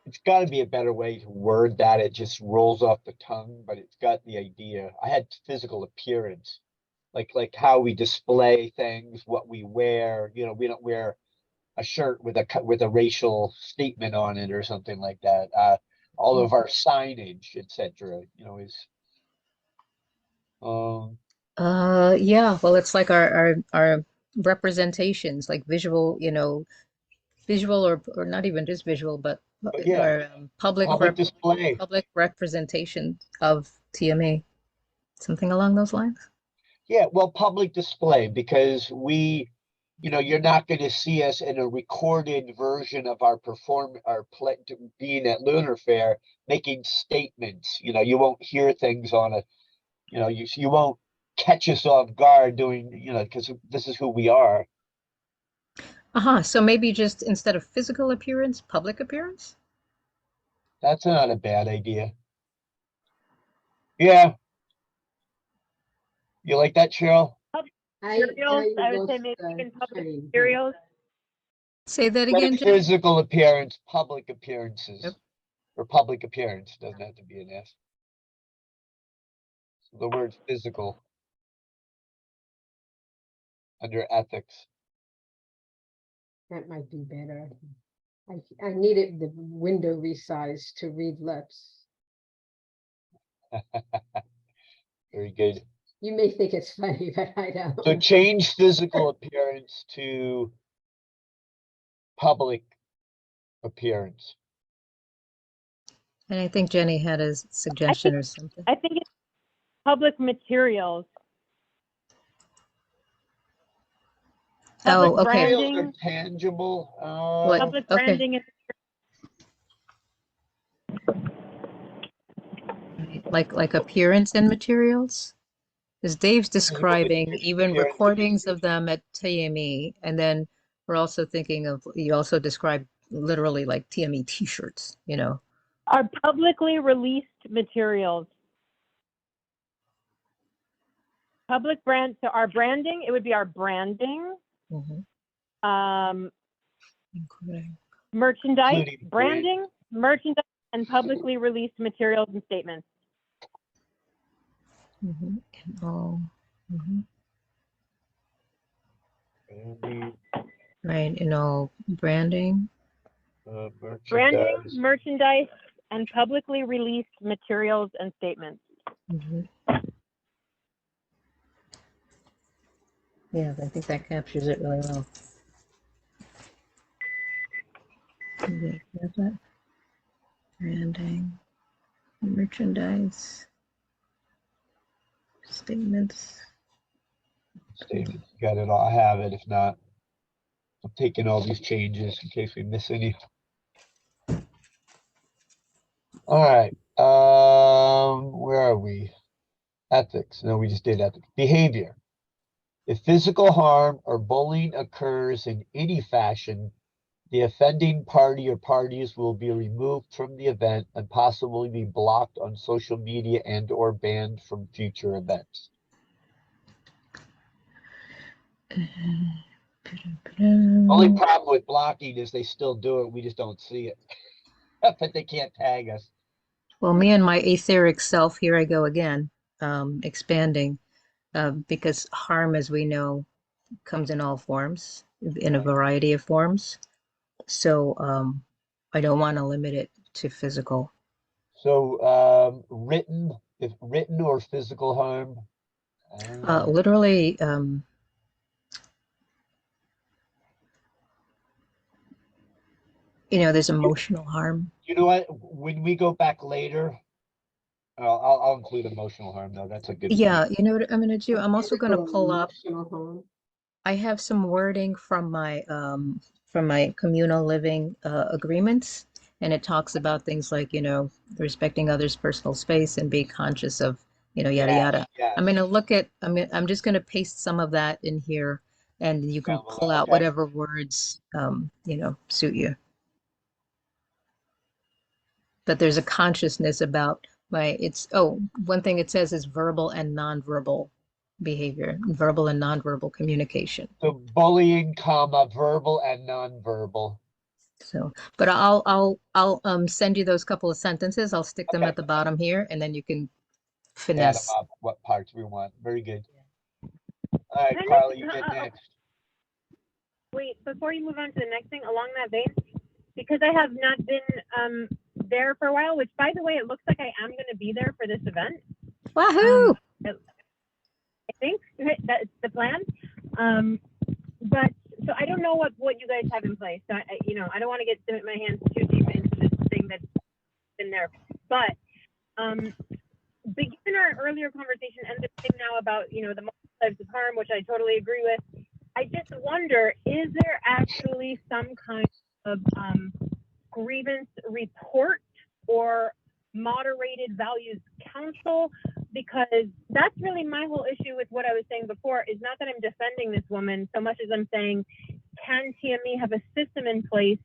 It's got to be a better way to word that. It just rolls off the tongue, but it's got the idea. I had physical appearance, like how we display things, what we wear. You know, we don't wear a shirt with a racial statement on it or something like that. All of our signage, etc. You know, is Yeah, well, it's like our representations, like visual, you know, visual or not even just visual, but yeah, our public display. public representation of TME, something along those lines. Yeah, well, public display, because we, you know, you're not going to see us in a recorded version of our play, being at Lunar Fair, making statements. You know, you won't hear things on a, you know, you won't catch us off guard doing, you know, because this is who we are. So maybe just instead of physical appearance, public appearance? That's not a bad idea. Yeah. You like that, Cheryl? Materials, I would say maybe even public materials. Say that Instead again, of Jen? physical appearance, public appearances. Yep. Or public appearance, doesn't have to be an S. So the word physical under ethics. That might be better. I needed the window resized to read lips. Very good. You may think it's funny, but I don't. So change physical appearance to public appearance. And I think Jenny had a suggestion or something. I think it's public materials. Public Oh, okay. Materials branding. are tangible. Public okay. branding is Right. Like appearance and materials? Because Dave's describing even appearance. recordings of them at TME, and then we're also thinking of, you also described literally like TME t-shirts, you know. are publicly released materials. Public brand, so our branding, it would be our branding, Including. merchandise, Including branding, merchandise, and publicly released materials and statements. And all. Branding, Right, in all branding. Branding, merchandise. merchandise, and publicly released materials and statements. Yeah, I think that captures it really well. Branding, merchandise, statements. Statement. Got it all. I have it. If not, I'm taking all these changes in case we miss any. All right. Where are we? Ethics. No, we just did ethics. Behavior. If physical harm or bullying occurs in any fashion, the offending party or parties will be removed from the event and possibly be blocked on social media and or banned from future events. Only problem with blocking is they still do it. We just don't see it. But they can't tag us. Well, me and my etheric self, here I go again, expanding, because harm, as we know, comes in all forms, in a Right. variety of forms. So I don't want to limit it to physical. So if written or physical harm. Literally, there's emotional harm. You know what? When we go back later, I'll include emotional harm though. That's a good point. Yeah, you know what I'm going to do? I'm also going to Physical, pull up. emotional harm. I have some wording from my communal living agreements, and it talks about things like, respecting others' personal space and be conscious of, yada yada. I'm Yes. gonna look at I'm just gonna paste some of that in here, and you can Down below, pull out okay. whatever words suit you. But there's a consciousness about one thing it says is verbal and nonverbal behavior, verbal and nonverbal communication. So bullying, verbal and nonverbal. So, but I'll send you those couple of sentences. I'll stick them Okay. at the bottom here, and then you can Add them finesse. up, what parts we want. Very good. All right, Can I Carla, just- you get next. Wait, before you move on to the next thing, along that vein, because I have not been there for a while, which by the way, it looks like I am going to be there for this event. Wahoo! I think that's the plan. But so I don't know what you guys have in place. So I don't want to get my hands too deep into this thing that's been there. But given our earlier conversation and the thing now about the multiple types of harm, which I totally agree with, I just wonder, is there actually some kind of grievance report or moderated values council? Because that's really my whole issue with what I was saying before, is not that I'm defending this woman so much as I'm saying, can TME have a system in place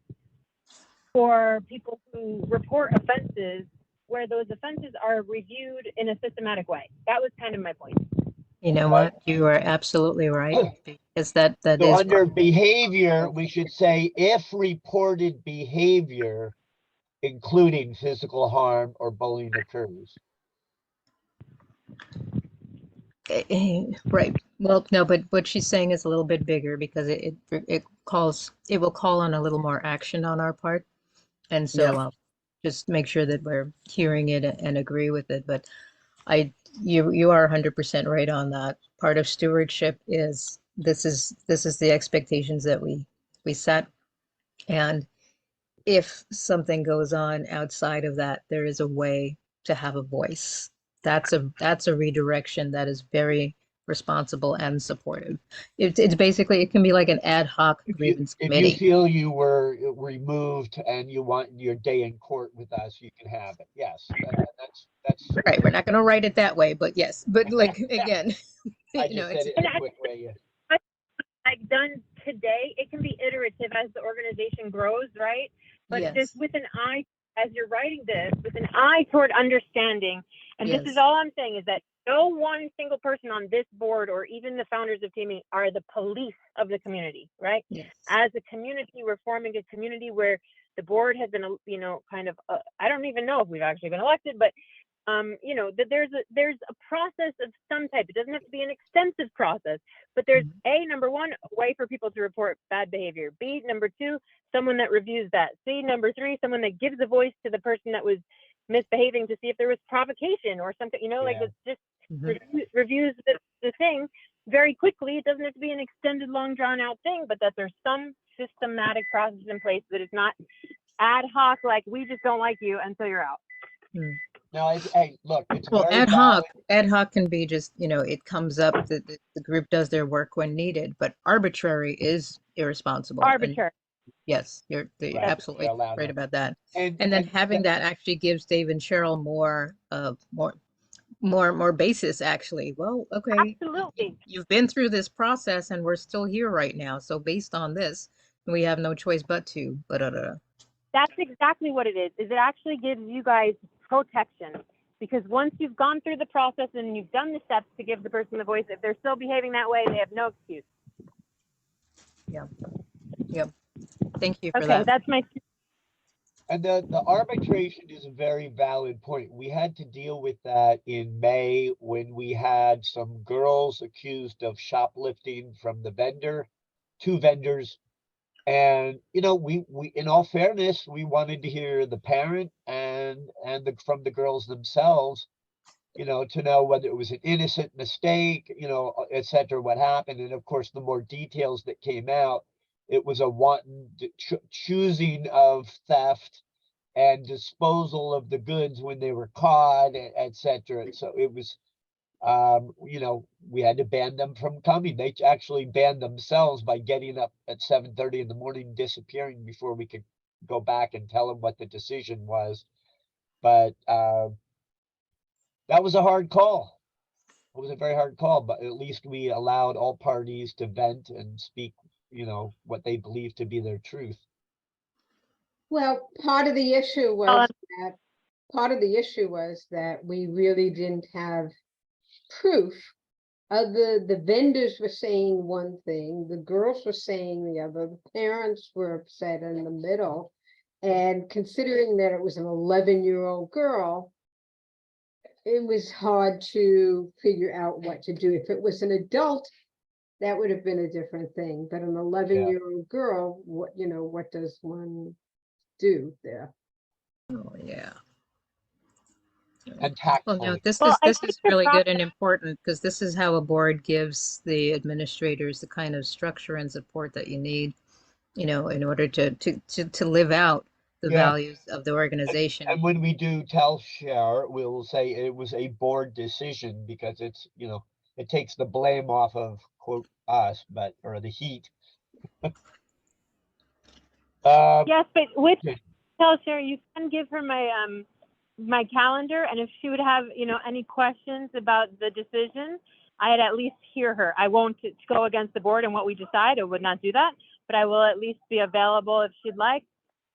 for people who report offenses where those offenses are reviewed in a systematic way? That was kind of my point. You know what? You are absolutely right, because that So is under behavior, we should say if reported behavior, including physical harm or bullying occurs. right. Well, no, but what she's saying is a little bit bigger, because it will call on a little more action on our part, and so Yeah. just make sure that we're hearing it and agree with it. But you are 100% right on that. Part of stewardship is this is the expectations that we set, and if something goes on outside of that, there is a way to have a voice. That's a redirection that is very responsible and supportive. It's basically, it can be like an ad hoc grievance If you committee. feel you were removed and you want your day in court with us, you can have it. Yes, that's Right, we're not going to write it that way, but yes, but like again, I just said it in a quick way. Yeah. I've done today, it can be iterative as the organization grows, right? But yes, just with an eye, as you're writing this, with an eye toward understanding, and this is yes, all I'm saying, is that no one single person on this board or even the founders of TME are the police of the community, right? yes, As a community, we're forming a community where the board has been, kind of, I don't even know if we've actually been elected, but that there's a process of some type. It doesn't have to be an extensive process, but there's number one, a way for people to report bad behavior. B, number two, someone that reviews that. C, number three, someone that gives a voice to the person that was misbehaving to see if there was provocation or something, like it's just reviews the thing very quickly. It doesn't have to be an extended, long drawn out thing, but that there's some systematic process in place, that it's not ad hoc, like we just don't like you and so you're out. No, hey, look, it's well, very ad valid. hoc can be just, it comes up that the group does their work when needed, but arbitrary is irresponsible. Arbitrary. Yes, you're absolutely right about that. And then having that actually gives Dave and Cheryl more basis, actually. Well, okay, Absolutely. you've been through this process and we're still here right now. So based on this, we have no choice but to. That's exactly what it is. It actually gives you guys protection, because once you've gone through the process and you've done the steps to give the person the voice, if they're still behaving that way, they have no excuse. Yep. Thank you for Okay, that. that's my, And the arbitration is a very valid point. We had to deal with that in May when we had some girls accused of shoplifting from the vendor, two vendors. And, you know, we, in all fairness, we wanted to hear the parent and from the girls themselves, you know, to know whether it was an innocent mistake, you know, et cetera, what happened. And of course, the more details that came out, it was a wanton choosing of theft and disposal of the goods when they were caught, et cetera. So it was, you know, we had to ban them from coming. They actually banned themselves by getting up at 7:30 in the morning, disappearing before we could go back and tell them what the decision was. But that was a hard call. It was a very hard call, but at least we allowed all parties to vent and speak, you know, what they believe to be their truth. Well, part of the issue Um, was that we really didn't have proof. The vendors were saying one thing, the girls were saying the other, the parents were upset in the middle. And considering that it was an 11-year-old girl, it was hard to figure out what to do. If it was an adult, that would have been a different thing, but an 11-year-old girl, what does one do there? Oh, yeah. And Well, no, tactfully. well, I this think is the really good process, and important because this is how a board gives the administrators the kind of structure and support that you need, you know, in order to live out the Yeah. values of the organization. And when we do tell share, we'll say it was a board decision because it's, you know, it takes the blame off of quote us, but, or the heat. yes, but with Okay. tell Sherry, you can give her my my calendar, and if she would have, you know, any questions about the decision, I'd at least hear her. I won't go against the board and what we decide. I would not do that, but I will at least be available if she'd like,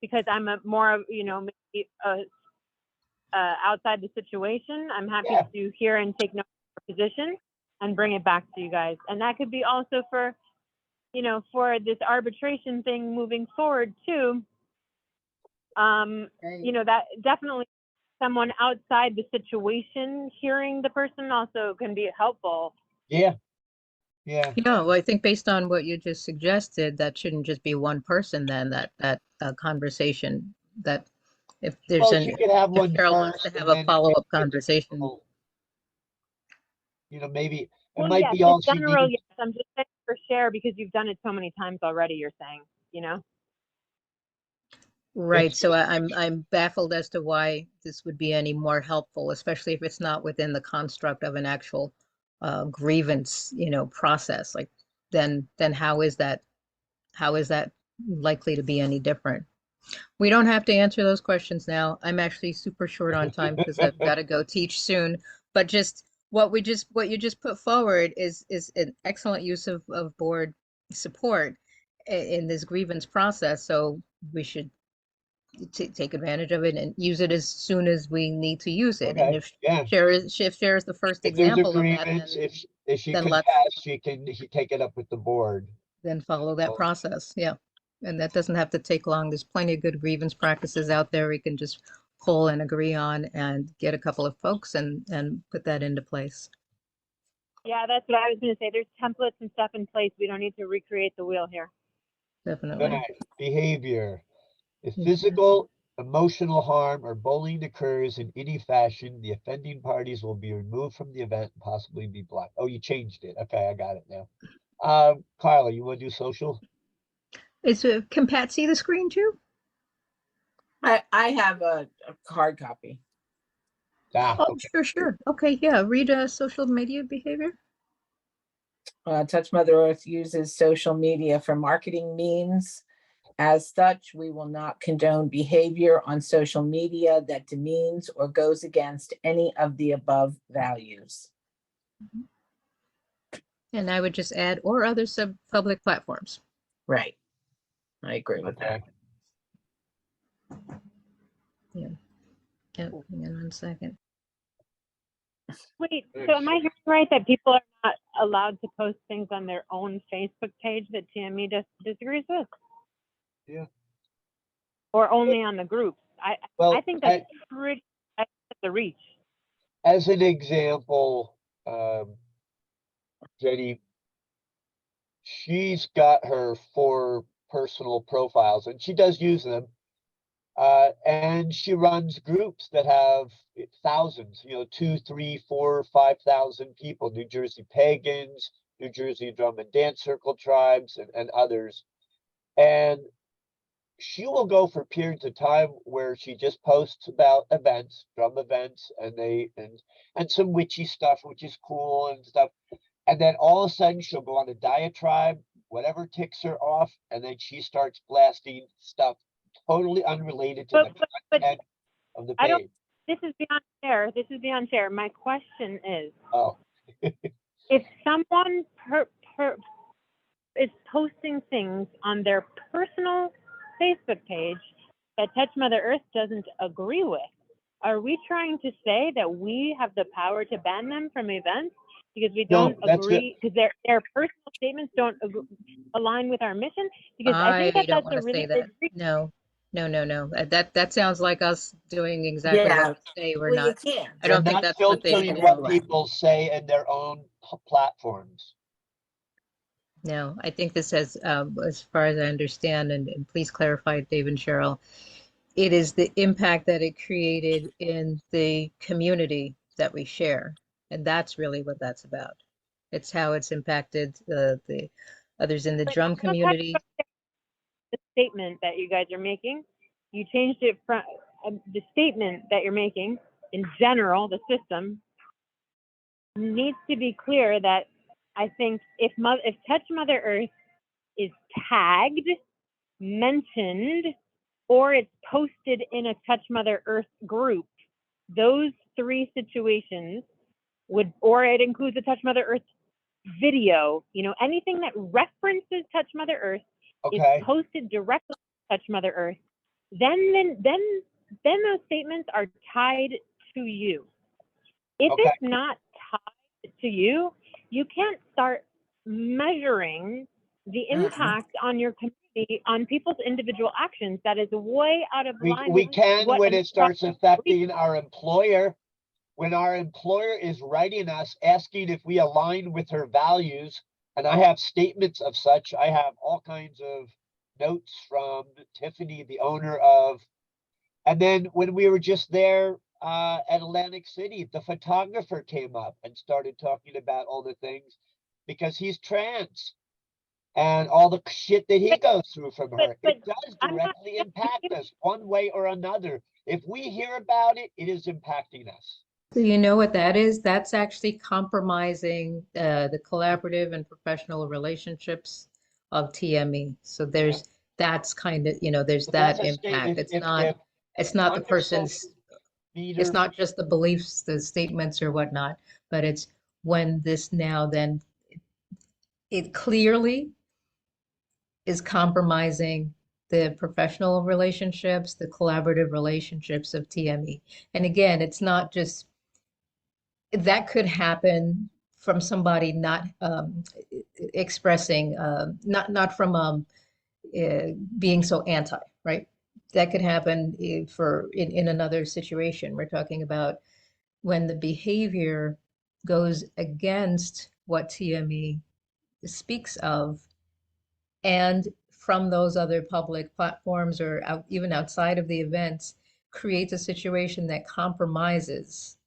because I'm a more, you know, maybe, outside the situation. I'm happy Yeah. to hear and take note of her position and bring it back to you guys. And that could be also for, you know, for this arbitration thing moving forward too. You know, that definitely someone outside the situation hearing the person also can be helpful. Yeah. Yeah. Yeah, well, I think based on what you just suggested, that shouldn't just be one person then, that conversation, that if there's Well, an, she could have if one Cheryl wants to first have and a then follow-up get the conversation. people, you know, maybe it Well, might yes, be in all she general, needs. yes. I'm just saying for share because you've done it so many times already. You're saying, you know. Right, so I'm baffled as to why this would be any more helpful, especially if it's not within the construct of an actual grievance, you know, process. Like, then how is that likely to be any different? We don't have to answer those questions now. I'm actually super short on time because I've got to go teach soon. But just what you just put forward is an excellent use of board support in this grievance process. So we should take advantage of it and use it as soon as we need to use it. And Okay, yeah. if Cher is the first If there's example of that, agreements, if she then contests, she can take it up with the board. then follow that process. Yeah. And that doesn't have to take long. There's plenty of good grievance practices out there we can just pull and agree on and get a couple of folks and put that into place. Yeah, that's what I was going to say. There's templates and stuff in place. We don't need to recreate the wheel here. Definitely. Right. Behavior. If Yeah. physical, emotional harm or bullying occurs in any fashion, the offending parties will be removed from the event and possibly be blocked. Oh, you changed it. Okay, I got it now. Carla, you want to do social? Can Pat see the screen too? I have a hard copy. Ah, Oh, okay. sure. Okay, yeah. Read social media behavior. Touch Mother Earth uses social media for marketing means. As such, we will not condone behavior on social media that demeans or goes against any of the above values. And I would just add, or other public platforms. Right. I agree with that. Yeah. Yep. Hang on 1 second. Wait, so am I hearing right that people are not allowed to post things on their own Facebook page that TME disagrees with? Yeah. Or only on the groups? I Well, think that's pretty, that's the reach. as an example, Jenny, she's got her 4 personal profiles and she does use them. And she runs groups that have thousands, 2, 3, 4, 5,000 people, New Jersey Pagans, New Jersey Drum and Dance Circle tribes, and others. And she will go for periods of time where she just posts about events, drum events, and some witchy stuff, which is cool and stuff. And then all of a sudden she'll go on a diatribe, whatever ticks her off, and then she starts blasting stuff totally unrelated to the content of the I don't, page. this is beyond fair. This is beyond fair. My question is, Oh, if someone is posting things on their personal Facebook page that Touch Mother Earth doesn't agree with, are we trying to say that we have the power to ban them from events because we No, don't that's agree, because their personal statements don't align with our mission? Because I think I that don't that's want a to say really that. big. No. That sounds like us doing exactly Yeah, what we say we're well, you not. can't. I we're don't think not that's what they filtering should what do. people say in their own platforms. No, I think this has, as far as I understand, and please clarify, Dave and Cheryl, it is the impact that it created in the community that we share. And that's really what that's about. It's how it's impacted the others in the drum community. The statement that you guys are making, you changed it from the statement that you're making in general, the system needs to be clear that I think if Touch Mother Earth is tagged, mentioned, or it's posted in a Touch Mother Earth group, those 3 situations would, or it includes a Touch Mother Earth video, anything that references Touch Mother Earth is Okay, posted directly to Touch Mother Earth, then those statements are tied to you. If Okay. it's not tied to you, you can't start measuring the impact on your community, on people's individual actions. That is way out of line. we with can what when an it starts affecting our employer. When our employer is writing us, asking if we align with her values, and I have statements of such, I have all kinds of notes from Tiffany, the owner of, and then when we were just there at Atlantic City, the photographer came up and started talking about all the things because he's trans and all the shit that he goes through from her. It does directly impact us one way or another. If we hear about it, it is impacting us. So you know what that is? That's actually compromising the collaborative and professional relationships of TME. So that's kind of, there's But that that's a state, impact. if It's not the under person's, social it's meter, not just the beliefs, the statements or whatnot, but it's when this now then it clearly is compromising the professional relationships, the collaborative relationships of TME. And again, it's not just that could happen from somebody not expressing, not from being so anti, right? That could happen in another situation. We're talking about when the behavior goes against what TME speaks of, and from those other public platforms or even outside of the events, creates a situation that compromises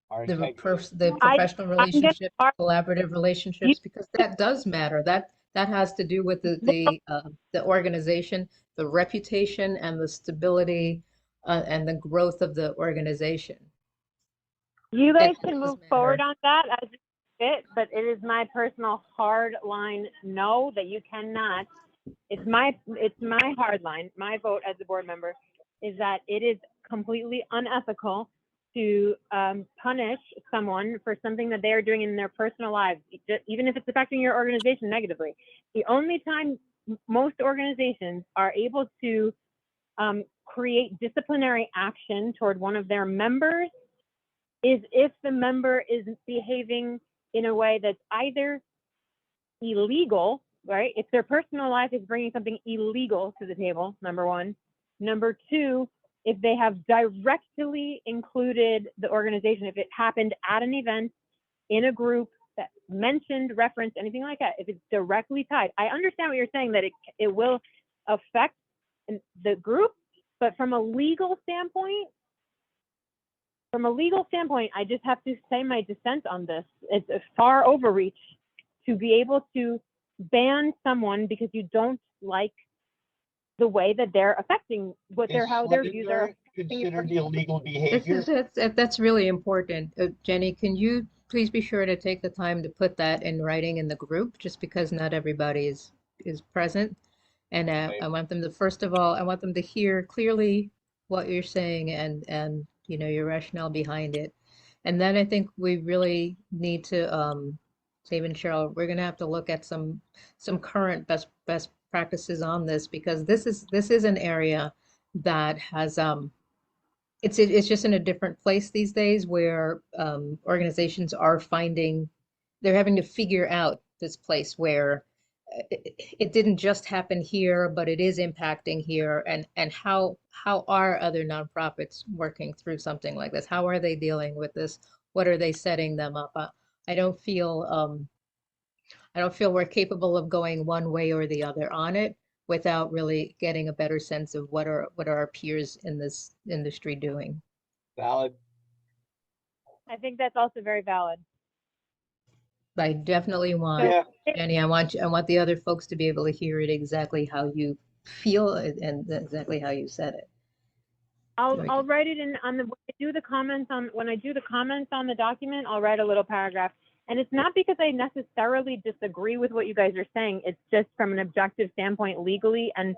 our the integrity. the professional relationships, collaborative relationships, because that does matter. That has to do with the organization, the reputation, and the stability and the growth of the organization. You guys can move forward on that as you fit, but it is my personal hard line no, that you cannot. It's my hard line. My vote as a board member is that it is completely unethical to punish someone for something that they are doing in their personal lives, even if it's affecting your organization negatively. The only time most organizations are able to create disciplinary action toward one of their members is if the member is behaving in a way that's either illegal, right? If their personal life is bringing something illegal to the table, number one. Number two, if they have directly included the organization, if it happened at an event, in a group that mentioned, referenced, anything like that, if it's directly tied. I understand what you're saying, that it will affect the group, but from a legal standpoint, I just have to say my dissent on this. It's a far overreach to be able to ban someone because you don't like the way that they're affecting how their views are. Considered illegal This behavior. is, that's really important. Jenny, can you please be sure to take the time to put that in writing in the group, just because not everybody is present. And I want them to, first of all, I want them to hear clearly what you're saying and you know, your rationale behind it. And then I think we really need to, Dave and Cheryl, we're gonna have to look at some current best practices on this, because this is an area that has it's just in a different place these days, where organizations are they're having to figure out this place where it didn't just happen here, but it is impacting here. And how are other nonprofits working through something like this? How are they dealing with this? What are they setting them up? I don't feel we're capable of going one way or the other on it without really getting a better sense of what are our peers in this industry doing. Valid. I think that's also very valid. I definitely want, Yeah. Jenny, I want the other folks to be able to hear it exactly how you feel and exactly how you said it. I'll write it in on when I do the comments on the document, I'll write a little paragraph. And it's not because I necessarily disagree with what you guys are saying. It's just from an objective standpoint legally and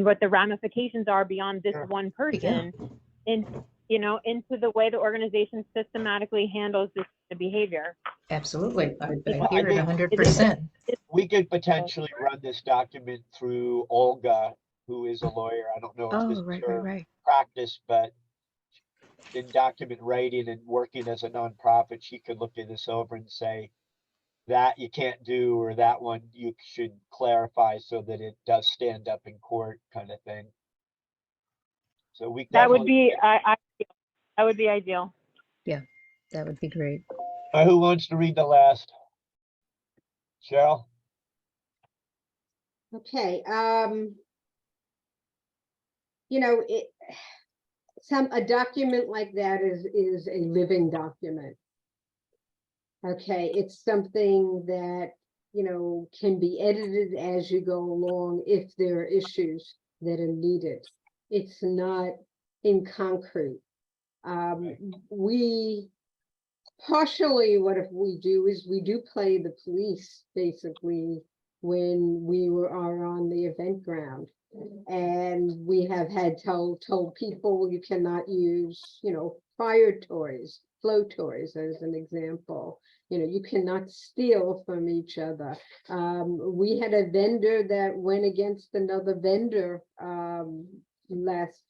what the ramifications are beyond this one person into the way the organization systematically handles this behavior. Absolutely. I Well, hear I it think 100%. we could potentially run this document through Olga, who is a lawyer. I don't know if this Oh, is right, her right. practice, but in document writing and working as a nonprofit, she could look at this over and say that you can't do, or that one you should clarify so that it does stand up in court, kind of thing. So we That would definitely. be that would be ideal. Yeah, that would be great. Who wants to read the last? Cheryl? Okay, you know, a document like that is a living document. Okay, it's something that, you know, can be edited as you go along if there are issues that are needed. It's not in concrete. We partially, what if we do is we do play the police basically when we are on the event ground. And we have had told people you cannot use, you know, fire toys, flow toys as an example. You know, you cannot steal from each other. We had a vendor that went against another vendor last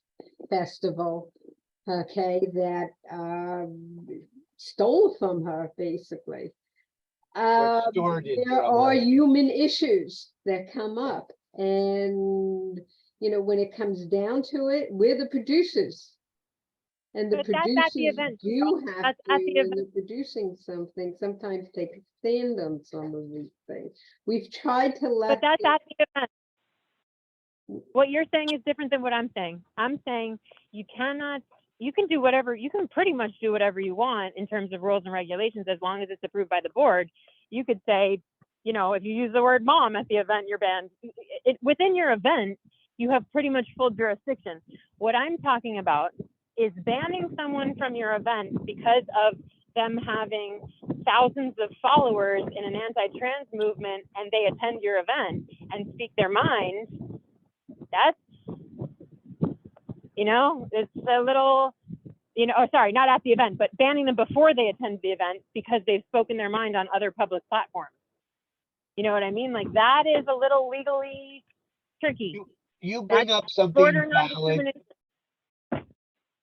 festival, okay, that stole from her basically. There are human issues that come up, and you know, when it comes down to it, we're the producers, and the But that's at the producers event. do have That's to, at the when they're producing something, sometimes take a stand on some of these things. We've tried to let. But that's at the event. What you're saying is different than what I'm saying. I'm saying you can do whatever, you can pretty much do whatever you want in terms of rules and regulations, as long as it's approved by the board. You could say, you know, if you use the word mom at the event, you're banned. Within your event, you have pretty much full jurisdiction. What I'm talking about is banning someone from your event because of them having thousands of followers in an anti-trans movement and they attend your event and speak their mind. That's, you know, it's a little, you know, sorry, not at the event, but banning them before they attend the event because they've spoken their mind on other public platforms. You know what I mean? Like, that is a little legally tricky. You bring up something valid.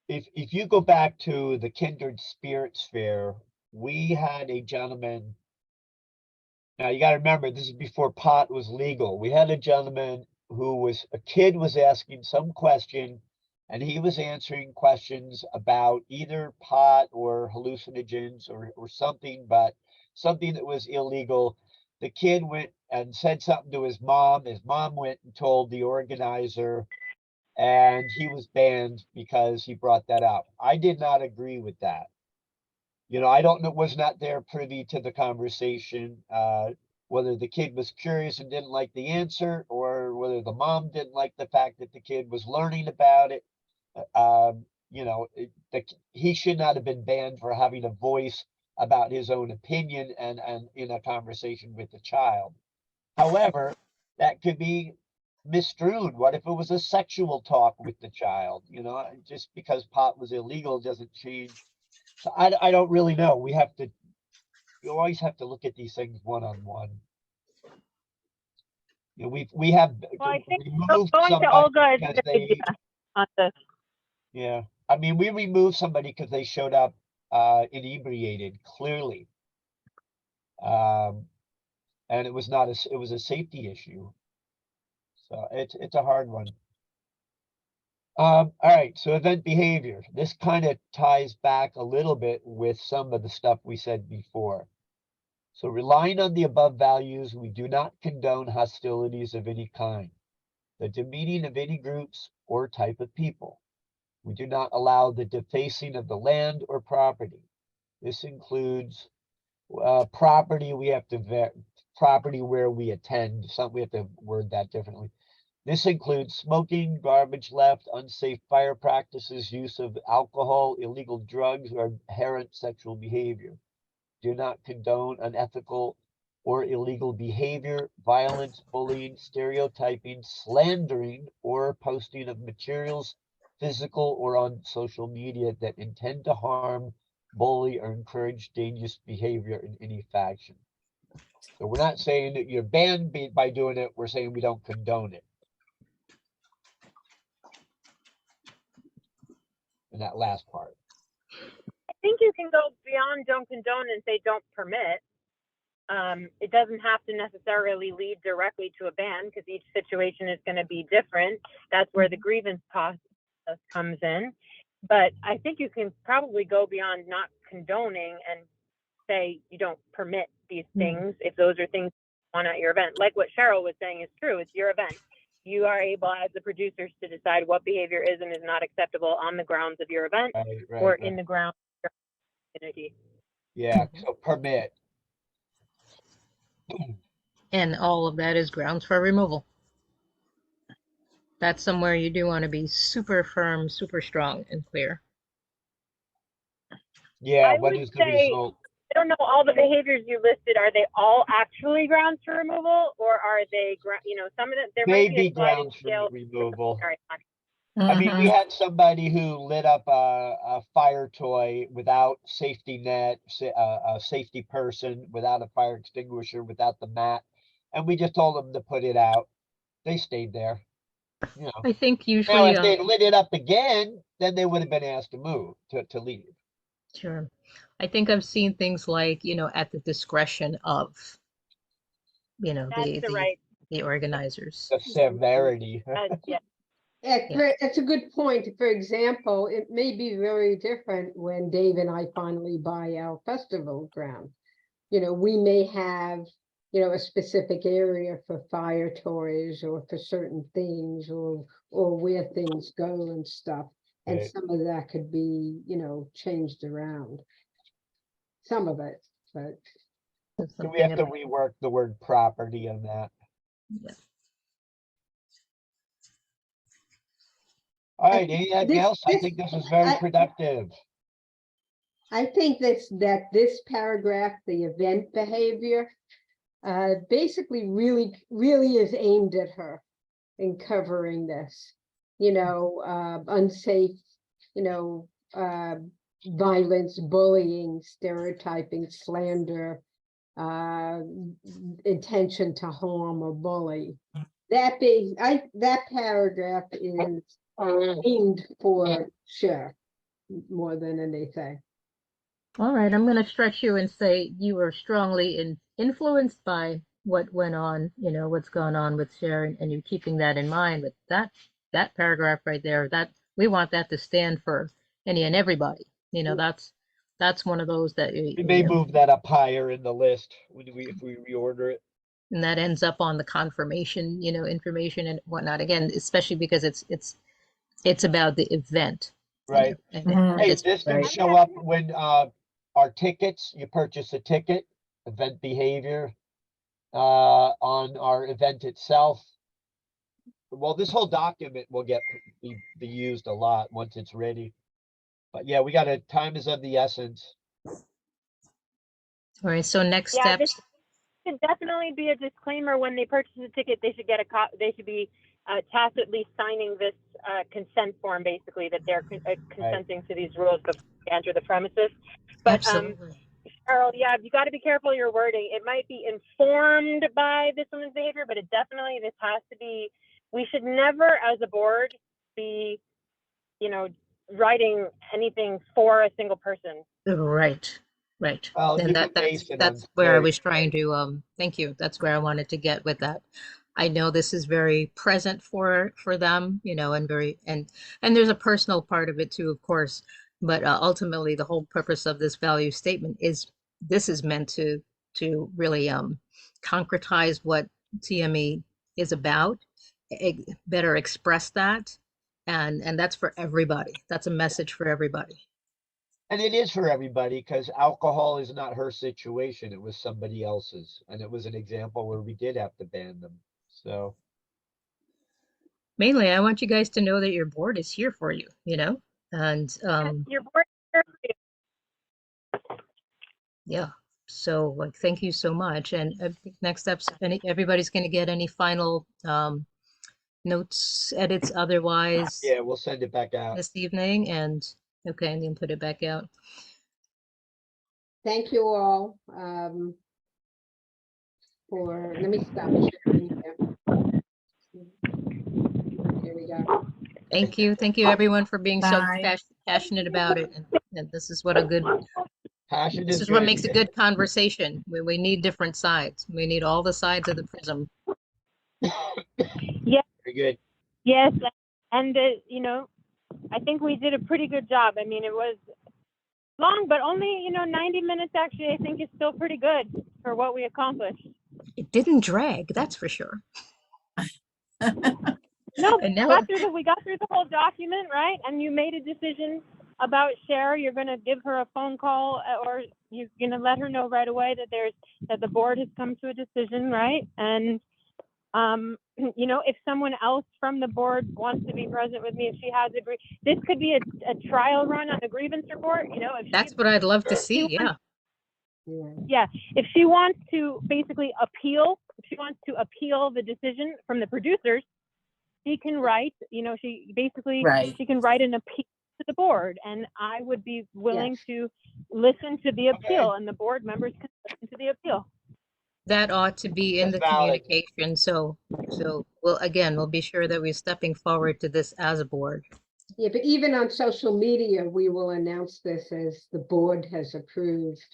if you go back to the Kindred Spirits Fair, we had a gentleman. Now you gotta remember, this is before pot was legal. We had a gentleman a kid was asking some question and he was answering questions about either pot or hallucinogens or something, but something that was illegal. The kid went and said something to his mom. His mom went and told the organizer, and he was banned because he brought that up. I did not agree with that. You know, I don't know, was not there privy to the conversation, whether the kid was curious and didn't like the answer, or whether the mom didn't like the fact that the kid was learning about it. You know, he should not have been banned for having a voice about his own opinion and in a conversation with the child. However, that could be misconstrued. What if it was a sexual talk with the child? You know, just because pot was illegal doesn't change. So I don't really know. You always have to look at these things one-on-one. You know, we have Well, I think removed going to somebody Olga is a because good they, idea on this. yeah. I mean, we removed somebody because they showed up inebriated, clearly. And it was not it was a safety issue. So it's a hard one. All right, so event behavior. This kind of ties back a little bit with some of the stuff we said before. So relying on the above values, we do not condone hostilities of any kind, the demeaning of any groups or type of people. We do not allow the defacing of the land or property. This includes property. We have to property where we attend. We have to word that differently. This includes smoking, garbage left, unsafe fire practices, use of alcohol, illegal drugs, or inherent sexual behavior. Do not condone unethical or illegal behavior, violence, bullying, stereotyping, slandering, or posting of materials, physical or on social media that intend to harm, bully, or encourage dangerous behavior in any fashion. So we're not saying that you're banned by doing it. We're saying we don't condone it. In that last part. I think you can go beyond don't condone and say don't permit. It doesn't have to necessarily lead directly to a ban because each situation is going to be different. That's where the grievance process comes in. But I think you can probably go beyond not condoning and say you don't permit these things if those are things you want at your event. Like what Cheryl was saying is true. It's your event. You are able as the producers to decide what behavior is and is not acceptable on the grounds of your event or in the grounds of your community. Yeah, so permit. And all of that is grounds for removal. That's somewhere you do want to be super firm, super strong and clear. Yeah, I what would is the say, result? I don't know all the behaviors you listed. Are they all actually grounds for removal, or are they, some of them, there might be Maybe a sliding grounds for scale. removal. All right. I mean, we had somebody who lit up a fire toy without safety net, a safety person, without a fire extinguisher, without the mat. And we just told them to put it out. They stayed there. You know. I think Now, usually, if they lit it up again, then they would have been asked to move, to leave. sure. I think I've seen things like, at the discretion of, That's right. the organizers. The severity. Yeah. It's a good point. For example, it may be very different when Dave and I finally buy our festival ground. We may have, a specific area for fire toys or for certain things or where things go and stuff. And Right. some of that could be, changed around. Some of it, but. So we have to rework the word property on that. Yeah. All right, anything else? I think this was very productive. I think that this paragraph, the event behavior, basically really is aimed at her in covering this, unsafe, violence, bullying, stereotyping, slander, intention to harm or bully. That paragraph is aimed for sure. more than anything. All right, I'm going to stretch you and say you were strongly influenced by what went on, what's going on with Sharon, and you're keeping that in mind. But that paragraph right there, that we want that to stand for any and everybody. That's one of those that We may move that up higher in the list if we reorder it. and that ends up on the confirmation, information and whatnot. Again, especially because it's about the event. Right. Mhm. Hey, It's this can right. show up when our tickets, you purchase a ticket, event behavior on our event itself. Well, this whole document will be used a lot once it's ready. But yeah, time is of the essence. All right, so next Yeah, this steps. should definitely be a disclaimer when they purchase a ticket. They should get they should be tacitly signing this consent form, basically that they're consenting to these rules before they enter the premises. But Absolutely. Cheryl, yeah, you got to be careful of your wording. It might be informed by this woman's behavior, but this has to be. We should never, as a board, be, writing anything for a single person. Right. Right. Well, you And can base it on that's where I story. was trying to thank you. That's where I wanted to get with that. I know this is very present for them, and and there's a personal part of it too, of course, but ultimately the whole purpose of this value statement is this is meant to really concretize what TME is about, better express that, and that's for everybody. That's a message for everybody. And it is for everybody because alcohol is not her situation. It was somebody else's. And it was an example where we did have to ban them. So Mainly, I want you guys to know that your board is here for you, and Your board is here for you. yeah. So like, thank you so much. And next steps, everybody's going to get any final notes, edits, otherwise yeah, we'll send it back out. this evening, and okay, and then put it back out. Thank you all let me stop sharing here. Here we go. Thank you everyone for being so Bye. passionate about it. And this is what Passion this is is what good. makes a good conversation. We need different sides. We need all the sides of the prism. Yeah. Very good. Yes, and I think we did a pretty good job. I mean, it was long, but only 90 minutes. Actually, I think is still pretty good for what we accomplished. It didn't drag, that's for sure. No, And now we got through the whole document, right? And you made a decision about Cher. You're going to give her a phone call, or you're going to let her know right away that the board has come to a decision, right? And if someone else from the board wants to be present with me, if she has this could be a trial run on the grievance report. that's what I'd love to see. Yeah. Yeah, if she wants to basically appeal, the decision from the producers, she can write, she can write an appeal to the board, and I would be willing to listen to the appeal, and the board members can listen to the appeal. That ought to be in the communication. So we'll be sure that we're stepping forward to this as a board. Yeah, but even on social media, we will announce this as the board has approved,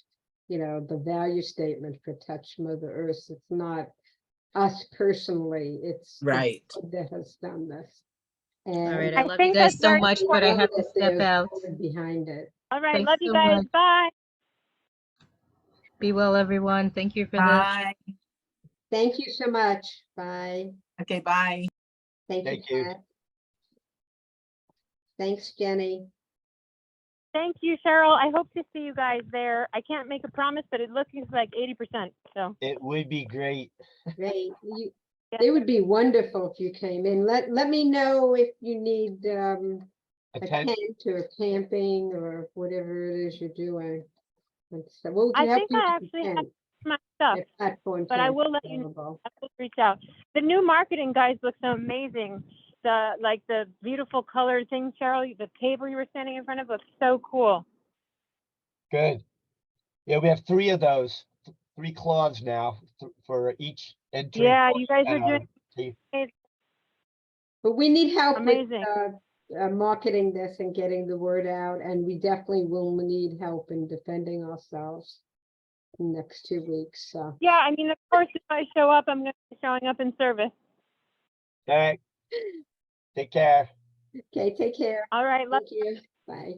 the value statement for Touch Mother Earth. It's not us personally, it's the Right. board that has done this. All And right, I love you guys so much, but I have to step out. Behind it. All right, Thanks love you so guys. much. Bye. Be well, everyone. Thank you for this. Bye. Thank you so much. Bye. Okay, bye. Thank you. Pat. Thanks, Jenny. Thank you, Cheryl. I hope to see you guys there. I can't make a promise, but it looks like 80%. So It would be great. Great. It would be wonderful if you came in. Let me know if you need a tent or camping or whatever it is you're doing. I think I actually have my stuff, but I will let you know. I will reach out. The new marketing guys look so amazing. The beautiful colored thing, Cheryl, the table you were standing in front of looks so cool. Good. Yeah, we have 3 of those, 3 claws now for each entry. Yeah, you guys are doing amazing. But we need help amazing. with marketing this and getting the word out, and we definitely will need help in defending ourselves in the next 2 weeks, so. Yeah, I mean, of course, if I show up, I'm gonna be showing up in service. Okay. Take care. Okay, take care. All right, Thank you. Bye.